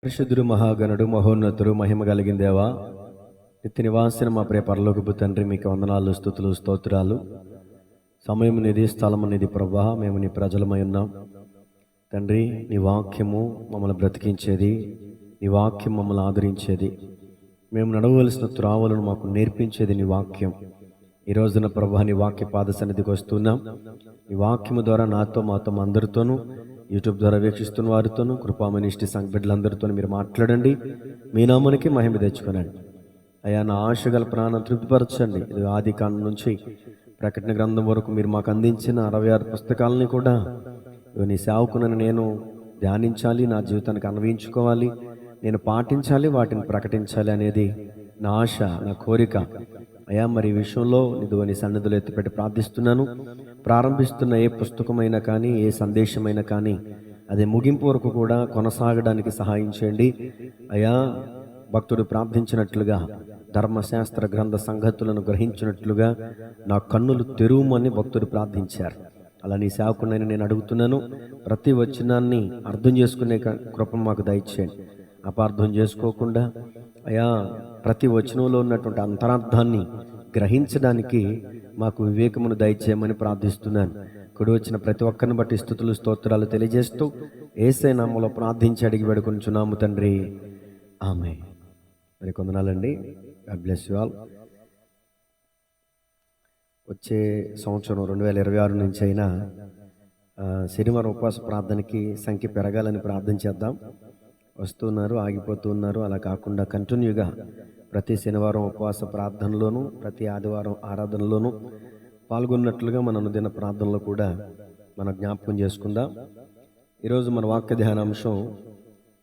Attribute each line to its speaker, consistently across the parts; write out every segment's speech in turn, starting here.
Speaker 1: పరిశుద్ధుడు మహాగణుడు మహోన్నతుడు మహిమ కలిగిన దేవా, నిత్య నివాసిన మా ప్రియ పరలోకపు తండ్రి, మీకు వందనాలు, స్తుతులు, స్తోత్రాలు. సమయం నిధి, స్థలము నిధి ప్రభా, మేము నీ ప్రజలమై ఉన్నాం తండ్రి. నీ వాక్యము మమ్మల్ని బ్రతికించేది, నీ వాక్యం మమ్మల్ని ఆదరించేది, మేము నడవలసిన త్రావలను మాకు నేర్పించేది నీ వాక్యం. ఈ రోజున ప్రభా, నీ వాక్య పాద సన్నిధికి వస్తున్నాం. నీ వాక్యము ద్వారా నాతో, మాతో, మా అందరితోనూ, యూట్యూబ్ ద్వారా వీక్షిస్తున్న వారితోనూ, కృపామనిష్టి సంఘ బిడ్డలందరితో మీరు మాట్లాడండి. మీ నామానికి మహిమ తెచ్చుకోనండి అయ్యా. నా ఆశగల ప్రాణం తృప్తిపరచండి. ఇది ఆది కాండం నుంచి ప్రకటన గ్రంథం వరకు మీరు మాకు అందించిన 66 పుస్తకాలని కూడా నీ సేవకునని నేను ధ్యానించాలి, నా జీవితానికి అన్వయించుకోవాలి, నేను పాటించాలి, వాటిని ప్రకటించాలి అనేది నా ఆశ, నా కోరిక అయ్యా. మరి ఈ విషయంలో నీ సన్నిధిలో ఎత్తిపెట్టి ప్రార్థిస్తున్నాను. ప్రారంభిస్తున్న ఏ పుస్తకమైనా కానీ, ఏ సందేశమైనా కానీ, అదే ముగింపు వరకు కూడా కొనసాగడానికి సహాయం చేయండి అయ్యా. భక్తుడు ప్రార్థించినట్లుగా, ధర్మశాస్త్ర గ్రంథ సంగతులను గ్రహించినట్లుగా నా కన్నులు తెరువమని భక్తుడు ప్రార్థించారు. అలా నీ సేవకునని నేను అడుగుతున్నాను. ప్రతి వచనాన్ని అర్థం చేసుకునే కృప మాకు దయచేయండి. అపార్థం చేసుకోకుండా అయ్యా, ప్రతి వచనంలో ఉన్నటువంటి అంతరార్థాన్ని గ్రహించడానికి మాకు వివేకమును దయచేయమని ప్రార్థిస్తున్నాను. కుడి వచ్చిన ప్రతి ఒక్కరిని బట్టి స్తుతులు, స్తోత్రాలు తెలియజేస్తూ యేసయ్య నామములో ప్రార్థించి అడిగి వేడుకొనుచున్నాము తండ్రి, ఆమేన్. మరి కొందనాలండి. God bless you all. వచ్చే సంవత్సరం 2026 నుంచి అయినా శనివారం ఉపవాస ప్రార్థనకి సంఖ్య పెరగాలని ప్రార్థన చేద్దాం. వస్తున్నారు, ఆగిపోతున్నారు. అలా కాకుండా కంటిన్యూగా ప్రతి శనివారం ఉపవాస ప్రార్థనలోను, ప్రతి ఆదివారం ఆరాధనలోనూ పాల్గొన్నట్లుగా మన అనుదిన ప్రార్థనలో కూడా మన జ్ఞాపకం చేసుకుందాం. ఈరోజు మన వాక్య ధ్యానాంశం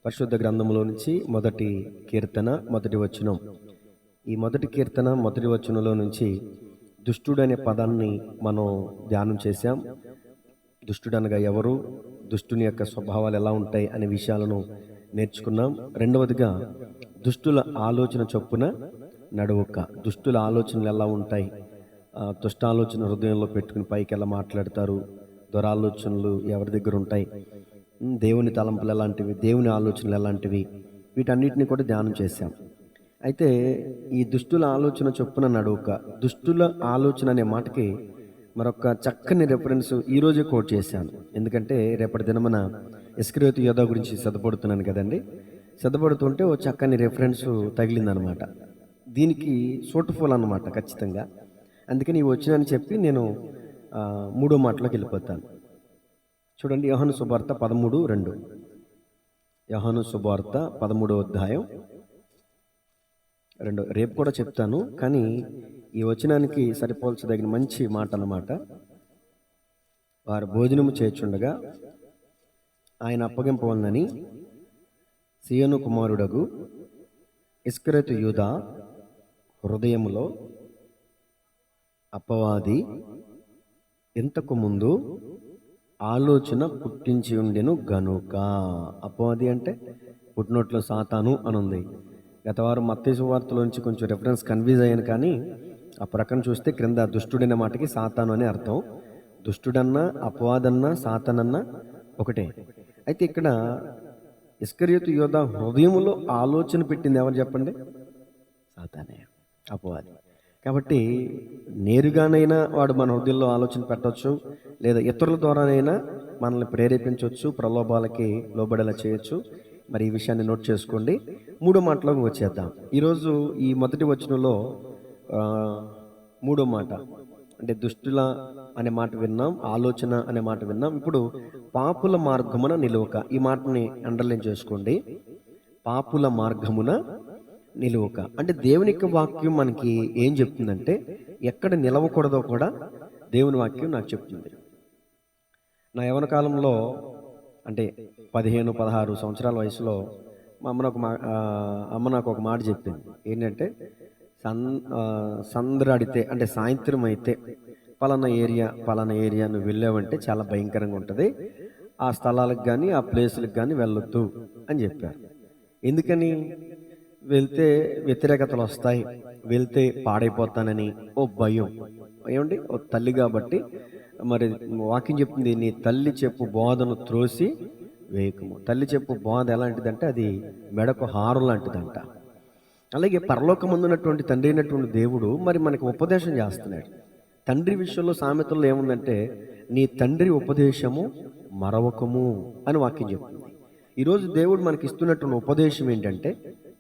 Speaker 1: పరిశుద్ధ గ్రంథంలో నుంచి మొదటి కీర్తన, మొదటి వచనం. ఈ మొదటి కీర్తన, మొదటి వచనంలో నుంచి దుష్టుడు అనే పదాన్ని మనం ధ్యానం చేశాం. దుష్టుడు అనగా ఎవరు, దుష్టుని యొక్క స్వభావాలు ఎలా ఉంటాయి అనే విషయాలను నేర్చుకున్నాం. రెండవదిగా దుష్టుల ఆలోచన చొప్పున నడువక. దుష్టుల ఆలోచనలు ఎలా ఉంటాయి, దుష్ట ఆలోచన హృదయంలో పెట్టుకుని పైకి ఎలా మాట్లాడతారు, దురాలోచనలు ఎవరి దగ్గర ఉంటాయి, దేవుని తలంపులు ఎలాంటివి, దేవుని ఆలోచనలు ఎలాంటివి, వీటన్నిటిని కూడా ధ్యానం చేశాం. అయితే ఈ దుష్టుల ఆలోచన చొప్పున నడువక, దుష్టుల ఆలోచన అనే మాటకి మరొక చక్కని రెఫరెన్స్ ఈరోజే కోట్ చేశాను. ఎందుకంటే రేపటి దినమున ఇస్కరియోతు యోధా గురించి సిద్ధపడుతున్నాను కదండి. సిద్ధపడుతుంటే ఓ చక్కని రెఫరెన్స్ తగిలిందనమాట. దీనికి సూటఫుల్ అన్నమాట ఖచ్చితంగా. అందుకని ఈ వచ్చినని చెప్పి నేను 3వ మాటలోకి వెళ్ళిపోతాను. చూడండి, యోహాను సువార్త 13:2. యోహాను సువార్త 13వ అధ్యాయం 2. రేపు కూడా చెప్తాను, కానీ ఈ వచనానికి సరిపోల్చదగిన మంచి మాట అన్నమాట. వారు భోజనము చేర్చుండగా ఆయన అప్పగింపవలనని సీయోను కుమారుడగు ఇస్కరియోతు యూదా హృదయములో అపవాది ఇంతకు ముందు ఆలోచన పుట్టించి ఉండెను గనుక. అపవాది అంటే పుట్టినోట్లో సాతాను అని ఉంది. గత వారం మత్తయి సువార్తలో నుంచి కొంచెం రెఫరెన్స్ కన్ఫ్యూజ్ అయ్యాను, కానీ ఆ ప్రక్కన చూస్తే క్రింద దుష్టుడైన మాటకి సాతాను అని అర్థం. దుష్టుడన్నా, అపవాదన్నా, సాతానన్నా ఒకటే. అయితే ఇక్కడ ఇస్కరియోతు యోధా హృదయములో ఆలోచన పెట్టింది ఎవరు చెప్పండి? సాతానే, అపవాది. కాబట్టి నేరుగానైనా వాడు మన హృదయంలో ఆలోచన పెట్టవచ్చు, లేదా ఇతరుల ద్వారానైనా మనల్ని ప్రేరేపించవచ్చు, ప్రలోభాలకి లోబడేలా చేయొచ్చు. మరి ఈ విషయాన్ని నోట్ చేసుకోండి. 3వ మాటలోకి వచ్చేద్దాం. ఈరోజు ఈ మొదటి వచనంలో 3వ మాట అంటే దుష్టుల అనే మాట విన్నాం, ఆలోచన అనే మాట విన్నాం. ఇప్పుడు పాపుల మార్గమున నిలువక, ఈ మాటని అండర్లైన్ చేసుకోండి. పాపుల మార్గమున నిలువక అంటే దేవుని యొక్క వాక్యం మనకి ఏం చెప్తుందంటే, ఎక్కడ నిలవకూడదో కూడా దేవుని వాక్యం నాకు చెప్తుంది. నా యవ్వన కాలంలో అంటే 15-16 సంవత్సరాల వయసులో మా అమ్మ నాకు ఒక మాట చెప్పింది. ఏంటంటే, సంద్రాడితే అంటే సాయంత్రం అయితే పలానా ఏరియా నువ్వు వెళ్ళావంటే చాలా భయంకరంగా ఉంటుంది, ఆ స్థలాలకు కానీ ఆ ప్లేసులకు కానీ వెళ్ళొద్దు అని చెప్పారు. ఎందుకని? వెళ్తే వ్యతిరేకతలు వస్తాయి, వెళ్తే పాడైపోతానని ఓ భయం. ఏమండి, ఓ తల్లి కాబట్టి మరి వాక్యం చెప్తుంది, నీ తల్లి చెప్పు బోధను త్రోసి వేయకము. తల్లి చెప్పు బోధ ఎలాంటిదంటే అది మెడకు హారం లాంటిదంట. అలాగే పరలోకమందున్నటువంటి తండ్రి అయినటువంటి దేవుడు మరి మనకి ఉపదేశం చేస్తున్నాడు. తండ్రి విషయంలో సామెతల్లో ఏముందంటే, నీ తండ్రి ఉపదేశము మరవకము అని వాక్యం చెప్తుంది. ఈరోజు దేవుడు మనకి ఇస్తున్నటువంటి ఉపదేశం ఏంటంటే,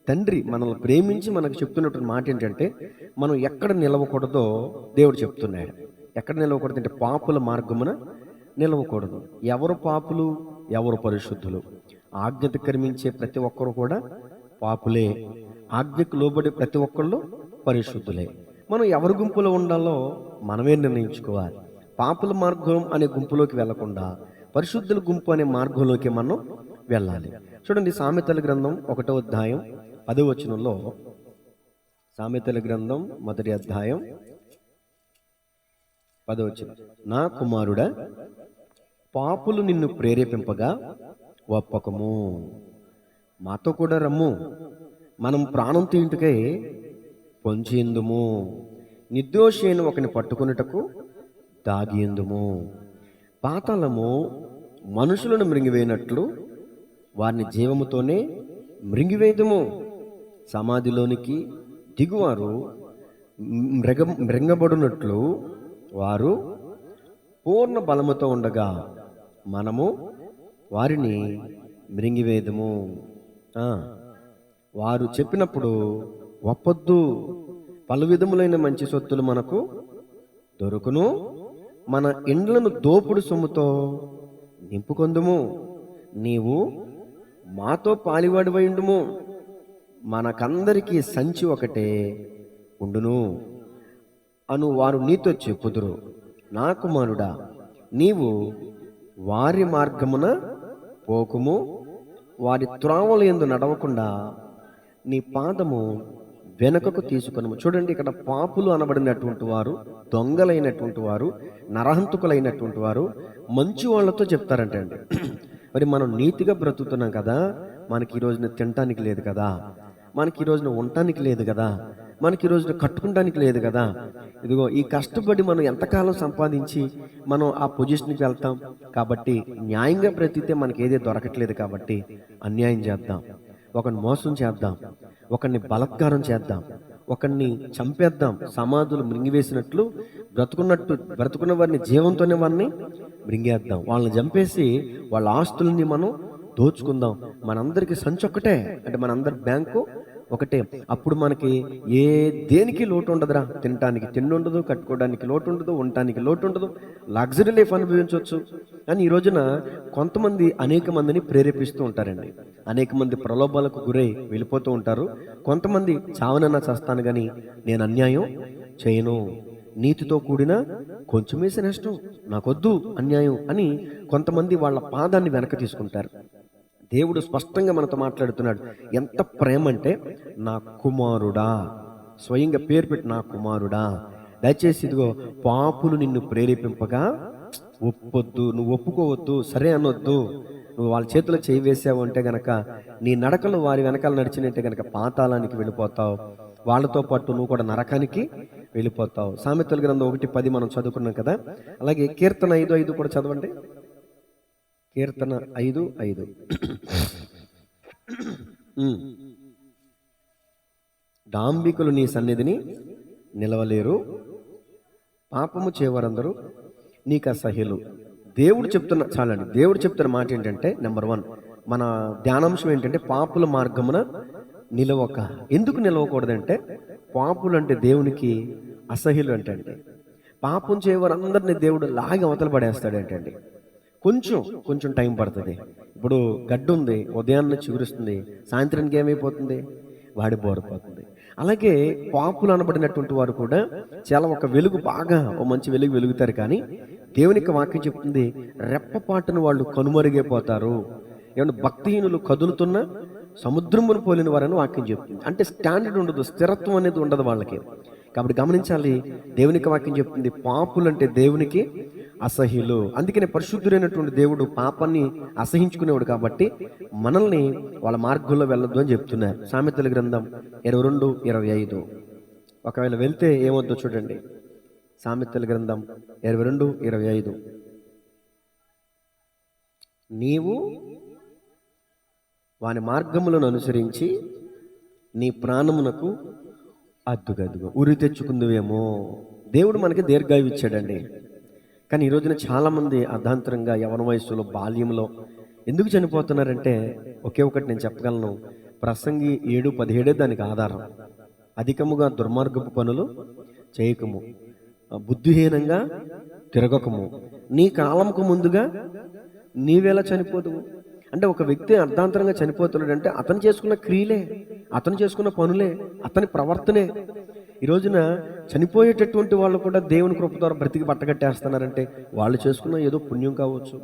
Speaker 1: తండ్రి మనల్ని ప్రేమించి మనకు చెప్తున్నటువంటి మాట ఏంటంటే, మనం ఎక్కడ నిలవకూడదో దేవుడు చెప్తున్నాడు. ఎక్కడ నిలవకూడదు అంటే పాపుల మార్గమున నిలవకూడదు. ఎవరు పాపులు, ఎవరు పరిశుద్ధులు? ఆజ్ఞత కర్మించే ప్రతి ఒక్కరు కూడా పాపులే, ఆజ్ఞకు లోబడే ప్రతి ఒక్కళ్ళు పరిశుద్ధులే. మనం ఎవరి గుంపులో ఉండాలో మనమే నిర్ణయించుకోవాలి. పాపుల మార్గం అనే గుంపులోకి వెళ్లకుండా పరిశుద్ధుల గుంపు అనే మార్గంలోకి మనం వెళ్ళాలి. చూడండి, సామెతల గ్రంథం 1వ అధ్యాయం 10వ వచనంలో, సామెతల గ్రంథం 1వ అధ్యాయం 10వ వచనం, నా కుమారుడా, పాపులు నిన్ను ప్రేరేపింపగా ఒప్పకము. మాతో కూడా రమ్ము, మనం ప్రాణం తీయుటకై పొంచేందుము. నిర్దోషి అయిన ఒకని పట్టుకొనుటకు దాగియందుము. పాతాళము మనుషులను మృంగివేయనట్లు వారిని జీవముతోనే మృంగివేయదుము. సమాధిలోనికి దిగువారు మృంగబడినట్లు వారు పూర్ణ బలముతో ఉండగా మనము వారిని మృంగివేయదుము. వారు చెప్పినప్పుడు ఒప్పొద్దు. పలు విధములైన మంచి సొత్తులు మనకు దొరుకును, మన ఇండ్లను దోపుడు సొమ్ముతో నింపుకొందుము. నీవు మాతో పాలివాడివై ఉండుము, మనకందరికీ సంచి ఒకటే ఉండును అను వారు నీతో చెప్పుదురు. నా కుమారుడా, నీవు వారి మార్గమున పోకుము, వారి త్రోవల యందు నడవకుండా నీ పాదము వెనుకకు తీసుకొనుము. చూడండి, ఇక్కడ పాపులు అనబడినటువంటి వారు, దొంగలైనటువంటి వారు, నరహంతకులైనటువంటి వారు మంచి వాళ్ళతో చెప్తారంటే అండి, మరి మనం నీతిగా బ్రతుకుతున్నాం కదా, మనకి ఈ రోజున తినటానికి లేదు కదా, మనకి ఈ రోజున ఉండటానికి లేదు కదా, మనకి ఈ రోజున కట్టుకోవడానికి లేదు కదా, ఇదిగో ఈ కష్టపడి మనం ఎంతకాలం సంపాదించి మనం ఆ పొజిషన్కి వెళ్తాం కాబట్టి న్యాయంగా బ్రతికితే మనకి ఏదే దొరకట్లేదు కాబట్టి అన్యాయం చేద్దాం, ఒకరిని మోసం చేద్దాం, ఒకరిని బలాత్కారం చేద్దాం, ఒకరిని చంపేద్దాం. సమాధులు మృంగివేసినట్లు బ్రతుకున్న వారిని జీవంతోనే వారిని మృంగేద్దాం. వాళ్ళని చంపేసి వాళ్ళ ఆస్తులని మనం దోచుకుందాం. మనందరికీ సంచి ఒక్కటే, అంటే మనందరి బ్యాంకు ఒకటే. అప్పుడు మనకి దేనికి లోటు ఉండదురా. తినటానికి తిండి ఉండదు, కట్టుకోవడానికి లోటు ఉండదు, ఉండటానికి లోటు ఉండదు, లగ్జరీ లైఫ్ అనుభవించవచ్చు. అని ఈ రోజున కొంతమంది అనేక మందిని ప్రేరేపిస్తూ ఉంటారండి. అనేక మంది ప్రలోభాలకు గురై వెళ్ళిపోతూ ఉంటారు. కొంతమంది చావనన్నా చేస్తాను కానీ నేను అన్యాయం చేయను, నీతితో కూడిన కొంచెమేసి నష్టం, నాకొద్దు అన్యాయం అని కొంతమంది వాళ్ళ పాదాన్ని వెనక తీసుకుంటారు. దేవుడు స్పష్టంగా మనతో మాట్లాడుతున్నాడు. ఎంత ప్రేమ అంటే, నా కుమారుడా, స్వయంగా పేరు పెట్టి నా కుమారుడా, దయచేసి ఇదిగో పాపులు నిన్ను ప్రేరేపింపగా ఒప్పొద్దు, నువ్వు ఒప్పుకోవద్దు, సరే అనొద్దు. నువ్వు వాళ్ళ చేతిలో చేయి వేసావు అంటే గనక నీ నడకలు వారి వెనకాల నడిచినట్టే గనక పాతాళానికి వెళ్ళిపోతావు, వాళ్ళతో పాటు నువ్వు కూడా నరకానికి వెళ్ళిపోతావు. సామెతల గ్రంథం 1:10 మనం చదువుకున్నాం కదా. అలాగే కీర్తన 5:5 కూడా చదవండి. కీర్తన 5:5. డాంబికులు నీ సన్నిధిని నిలవలేరు, పాపము చేయవారందరూ నీకు అసహ్యులు. దేవుడు చెప్తున్న మాట ఏంటంటే, నెంబర్ 1 మన ధ్యానాంశం ఏంటంటే, పాపుల మార్గమున నిలవక. ఎందుకు నిలవకూడదంటే, పాపులు అంటే దేవునికి అసహ్యులు అంటే పాపం చేయవారందరినీ దేవుడు లాగి అవతల పడేస్తాడు ఏంటండి. కొంచెం టైం పడుతుంది. ఇప్పుడు గడ్డు ఉంది, ఉదయాన్నే చిగురుస్తుంది, సాయంత్రానికి ఏమైపోతుంది, వాడి బోరిపోతుంది. అలాగే పాపులు అనబడినటువంటి వారు కూడా చాలా ఒక వెలుగు, బాగా ఓ మంచి వెలుగు వెలుగుతారు, కానీ దేవునికి వాక్యం చెప్తుంది రెప్పపాటును వాళ్ళు కనుమరుగైపోతారు. ఏమన్నా భక్తిహీనులు కదులుతున్న సముద్రమును పోలిన వారని వాక్యం చెప్తుంది. అంటే స్టాండర్డ్ ఉండదు, స్థిరత్వం అనేది ఉండదు వాళ్ళకి. కాబట్టి గమనించాలి, దేవునికి వాక్యం చెప్తుంది పాపులు అంటే దేవునికి అసహ్యులు. అందుకనే పరిశుద్ధుడైనటువంటి దేవుడు పాపాన్ని అసహించుకునేవాడు కాబట్టి మనల్ని వాళ్ళ మార్గంలో వెళ్ళొద్దు అని చెప్తున్నారు. సామెతల గ్రంథం 22:25. ఒకవేళ వెళ్తే ఏమొద్దో చూడండి. సామెతల గ్రంథం 22:25. నీవు వాని మార్గములను అనుసరించి నీ ప్రాణమునకు అద్దుగదుగు ఉరి తెచ్చుకుందువేమో. దేవుడు మనకి దీర్ఘాయువు ఇచ్చాడండి. కానీ ఈ రోజున చాలామంది అర్ధాంతరంగా యవన వయస్సులో, బాల్యంలో ఎందుకు చనిపోతున్నారంటే ఒకే ఒకటి నేను చెప్పగలను. ప్రసంగి 7:17 దానికి ఆధారం. అధికముగా దుర్మార్గపు పనులు చేయకము, బుద్ధిహీనంగా తిరగకము, నీ కాలంకు ముందుగా నీవేలా చనిపోదువు. అంటే ఒక వ్యక్తి అర్ధాంతరంగా చనిపోతున్నాడంటే అతను చేసుకున్న క్రియలే, అతను చేసుకున్న పనులే, అతని ప్రవర్తనే. ఈ రోజున చనిపోయేటటువంటి వాళ్ళు కూడా దేవుని కృప ద్వారా బ్రతికి బట్టగట్టేస్తున్నారంటే వాళ్ళు చేసుకున్న ఏదో పుణ్యం కావచ్చు,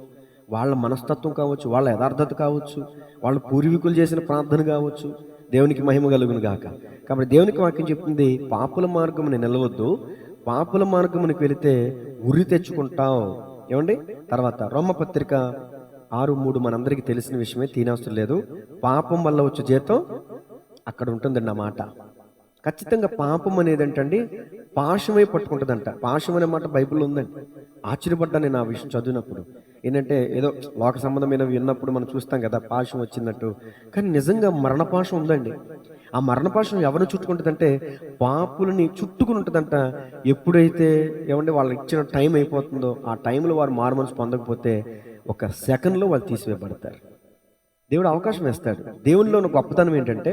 Speaker 1: వాళ్ళ మనస్తత్వం కావచ్చు, వాళ్ళ యథార్థత కావచ్చు, వాళ్ళ పూర్వీకులు చేసిన ప్రార్థన కావచ్చు. దేవునికి మహిమ కలుగును గాక. కాబట్టి దేవునికి వాక్యం చెప్తుంది, పాపుల మార్గముని నిలవద్దు, పాపుల మార్గమునికి వెళితే ఉరి తెచ్చుకుంటావు. ఏమండి? తర్వాత రోమపత్రిక 6:3 మనందరికీ తెలిసిన విషయమే, తీనవసరం లేదు. పాపం వల్ల వచ్చే జీతం అక్కడ ఉంటుందండి. ఆ మాట ఖచ్చితంగా. పాపం అనేది ఏంటండి, పాశమై పట్టుకుంటుందంట. పాశం అనే మాట బైబిల్లో ఉందండి. ఆశ్చర్యపడ్డా నేను ఆ విషయం చదివినప్పుడు. ఏంటంటే ఏదో లోక సంబంధమైన విన్నప్పుడు మనం చూస్తాం కదా, పాశం వచ్చినట్టు. కానీ నిజంగా మరణపాశం ఉందండి. ఆ మరణపాశం ఎవరిని చుట్టుకుంటుందంటే పాపులని చుట్టుకుని ఉంటుందంట. ఎప్పుడైతే ఏమంటే వాళ్ళు ఇచ్చిన టైం అయిపోతుందో ఆ టైంలో వారు మారుమనసు పొందకపోతే ఒక సెకండ్లో వాళ్ళు తీసివేయబడతారు. దేవుడు అవకాశం ఇస్తాడు. దేవునిలో ఉన్న గొప్పతనం ఏంటంటే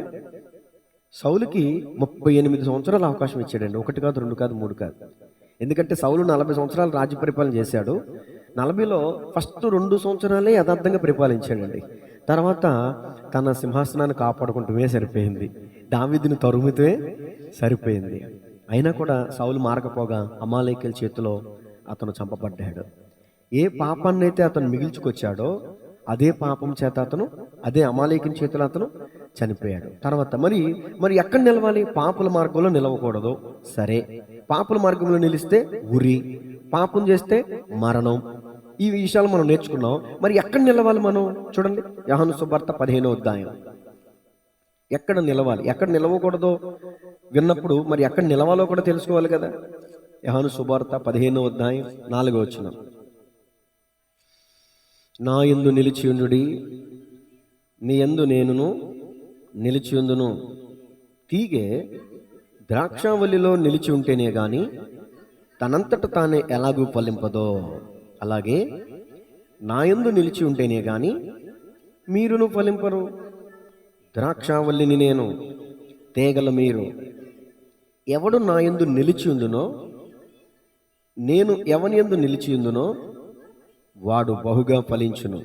Speaker 1: సౌలుకి 38 సంవత్సరాలు అవకాశం ఇచ్చాడండి. 1 కాదు, 2 కాదు, 3 కాదు. ఎందుకంటే సౌలు 40 సంవత్సరాలు రాజ్య పరిపాలన చేశాడు. 40లో ఫస్ట్ 2 సంవత్సరాలే యథార్థంగా పరిపాలించాడండి. తర్వాత తన సింహాసనాన్ని కాపాడుకుంటూనే సరిపోయింది, దావీదుని తరుముతే సరిపోయింది. అయినా కూడా సౌలు మారకపోగా అమాలేకీయుల చేతిలో అతను చంపబడ్డాడు. ఏ పాపాన్ని అయితే అతను మిగిల్చుకొచ్చాడో అదే పాపం చేత అతను, అదే అమాలేకుని చేతిలో అతను చనిపోయాడు. తర్వాత మరి ఎక్కడ నిలవాలి? పాపుల మార్గంలో నిలవకూడదు. సరే, పాపుల మార్గంలో నిలిస్తే ఉరి, పాపం చేస్తే మరణం. ఈ విషయాలు మనం నేర్చుకున్నాం. మరి ఎక్కడ నిలవాలి మనం? చూడండి, యోహాను సువార్త 15వ అధ్యాయం. ఎక్కడ నిలవాలి, ఎక్కడ నిలవకూడదో విన్నప్పుడు మరి ఎక్కడ నిలవాలో కూడా తెలుసుకోవాలి కదా. యోహాను సువార్త 15వ అధ్యాయం 4వ వచనం. నా యందు నిలిచియుండుడి, మీ యందు నేనును నిలిచియుందును. తీగె ద్రాక్షావల్లిలో నిలిచి ఉంటేనే గాని తనంతట తానే ఎలాగూ ఫలింపదో, అలాగే నా యందు నిలిచి ఉంటేనే గాని మీరును ఫలింపరు. ద్రాక్షావల్లిని నేను, తీగల మీరు. ఎవడు నా యందు నిలిచి ఉందునో, నేను ఎవని యందు నిలిచి ఉందునో వాడు బహుగా ఫలించును.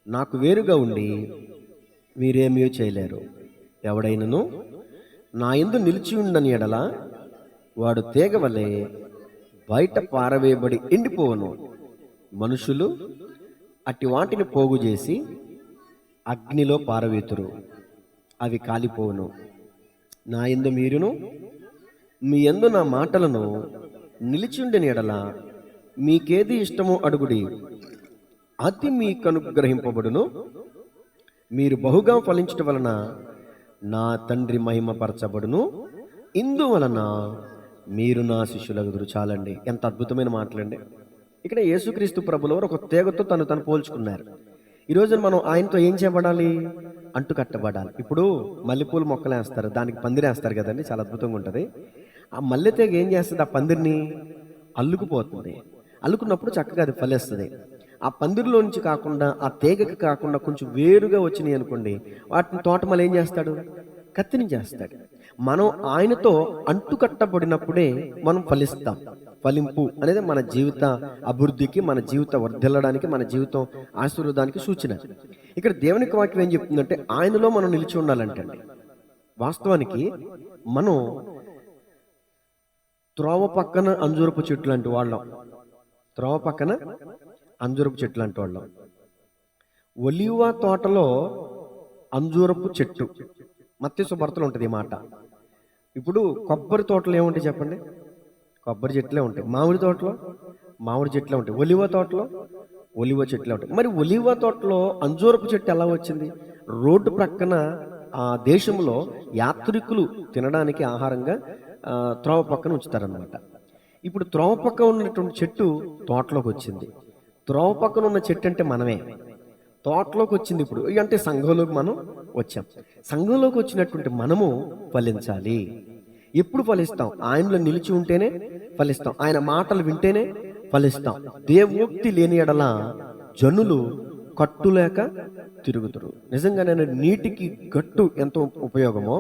Speaker 1: నాకు వేరుగా ఉండి మీరేమీ చేయలేరు. ఎవడైనను నా యందు నిలిచి ఉండని ఎడల వాడు తీగ వలె బయట పారవేయబడి ఎండిపోవును. మనుషులు అట్టి వాటిని పోగు చేసి అగ్నిలో పారవేతురు, అవి కాలిపోవును. నా యందు మీరును, మీ యందు నా మాటలను నిలిచి ఉండని ఎడల మీకేది ఇష్టమో అడుగుడి, అది మీకు అనుగ్రహింపబడును. మీరు బహుగా ఫలించటం వలన నా తండ్రి మహిమపరచబడును. ఇందువలన మీరు నా శిష్యులగుదురు. చాలండి, ఎంత అద్భుతమైన మాటలండి. ఇక్కడ యేసుక్రీస్తు ప్రభులో ఒక తీగతో తను పోల్చుకున్నారు. ఈరోజు మనం ఆయనతో ఏం చేయబడాలి? అంటు కట్టబడాలి. ఇప్పుడు మల్లెపూల మొక్కలు వేస్తారు, దానికి పందిరేస్తారు కదండి, చాలా అద్భుతంగా ఉంటుంది. ఆ మల్లె తీగ ఏం చేస్తుంది? ఆ పందిరిని అల్లుకుపోతుంది. అల్లుకున్నప్పుడు చక్కగా అది ఫలిస్తుంది. ఆ పందిరిలో నుంచి కాకుండా, ఆ తీగకి కాకుండా కొంచెం వేరుగా వచ్చినాయి అనుకోండి, వాటిని తోటమాలి ఏం చేస్తాడు? కత్తిరించేస్తాడు. మనం ఆయనతో అంటుకట్టబడినప్పుడే మనం ఫలిస్తాం. ఫలింపు అనేది మన జీవిత అభివృద్ధికి, మన జీవిత వర్ధిల్లడానికి, మన జీవితం ఆశీర్వాదానికి సూచన. ఇక్కడ దేవునికి వాక్యం ఏం చెప్తుందంటే ఆయనలో మనం నిలిచి ఉండాలంటండి. వాస్తవానికి మనం త్రోవ పక్కన అంజూరపు చెట్లు లాంటి వాళ్ళం. త్రోవ పక్కన అంజూరపు చెట్లు లాంటి వాళ్ళం. ఒలీవ తోటలో అంజూరపు చెట్టు, మత్తయి సువార్తలో ఉంటుంది ఈ మాట. ఇప్పుడు కొబ్బరి తోటలో ఏముంటాయి చెప్పండి? కొబ్బరి చెట్లే ఉంటాయి. మామిడి తోటలో మామిడి చెట్లే ఉంటాయి. ఒలివ తోటలో ఒలివ చెట్లే ఉంటాయి. మరి ఒలివ తోటలో అంజూరపు చెట్టు ఎలా వచ్చింది? రోడ్డు ప్రక్కన ఆ దేశంలో యాత్రికులు తినడానికి ఆహారంగా త్రోవ పక్కన ఉంచుతారనమాట. ఇప్పుడు త్రోవ పక్కన ఉన్నటువంటి చెట్టు తోటలోకి వచ్చింది. త్రోవ పక్కన ఉన్న చెట్టు అంటే మనమే. తోటలోకి వచ్చింది ఇప్పుడు అంటే సంఘంలోకి మనం వచ్చాం. సంఘంలోకి వచ్చినటువంటి మనము ఫలించాలి. ఎప్పుడు ఫలిస్తాం? ఆయనలో నిలిచి ఉంటేనే ఫలిస్తాం. ఆయన మాటలు వింటేనే ఫలిస్తాం. దేవోక్తి లేని ఎడల జనులు కట్టులేక తిరుగుతురు. నిజంగానే నీటికి గట్టు ఎంతో ఉపయోగమో,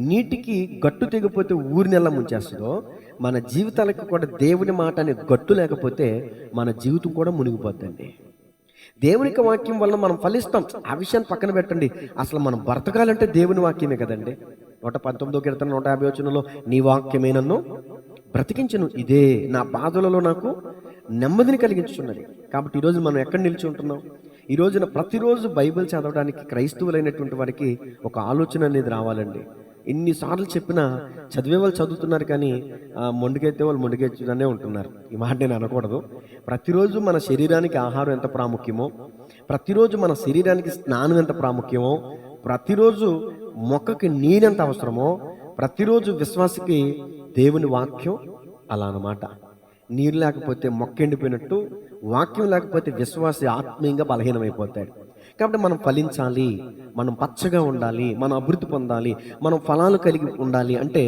Speaker 1: నీటికి గట్టు తెగిపోతే ఊరినెల్లా ముంచేస్తుందో, మన జీవితాలకు కూడా దేవుని మాట అనే గట్టు లేకపోతే మన జీవితం కూడా మునిగిపోద్దండి. దేవునికి వాక్యం వల్ల మనం ఫలిస్తాం. ఆ విషయాన్ని పక్కన పెట్టండి. అసలు మనం బ్రతకాలంటే దేవుని వాక్యమే కదండి. 119 కీర్తన 150 వచనంలో నీ వాక్యమే నన్ను బ్రతికించును, ఇదే నా బాధలలో నాకు నెమ్మదిని కలిగించున్నది. కాబట్టి ఈరోజు మనం ఎక్కడ నిలిచి ఉంటున్నాం? ఈ రోజున ప్రతిరోజు బైబిల్ చదవడానికి క్రైస్తవులైనటువంటి వారికి ఒక ఆలోచన అనేది రావాలండి. ఎన్నిసార్లు చెప్పినా చదివే వాళ్ళు చదువుతున్నారు, కానీ మొండికెత్తే వాళ్ళు మొండికెత్తుగానే ఉంటున్నారు. ఈ మాట నేను అనకూడదు. ప్రతిరోజు మన శరీరానికి ఆహారం ఎంత ప్రాముఖ్యమో, ప్రతిరోజు మన శరీరానికి స్నానం ఎంత ప్రాముఖ్యమో, ప్రతిరోజు మొక్కకి నీరెంత అవసరమో, ప్రతిరోజు విశ్వాసకి దేవుని వాక్యం అలా అన్నమాట. నీరు లేకపోతే మొక్క ఎండిపోయినట్టు, వాక్యం లేకపోతే విశ్వాసి ఆత్మీయంగా బలహీనమైపోతాడు. కాబట్టి మనం ఫలించాలి, మనం పచ్చగా ఉండాలి, మనం అభివృద్ధి పొందాలి, మనం ఫలాలు కలిగి ఉండాలి అంటే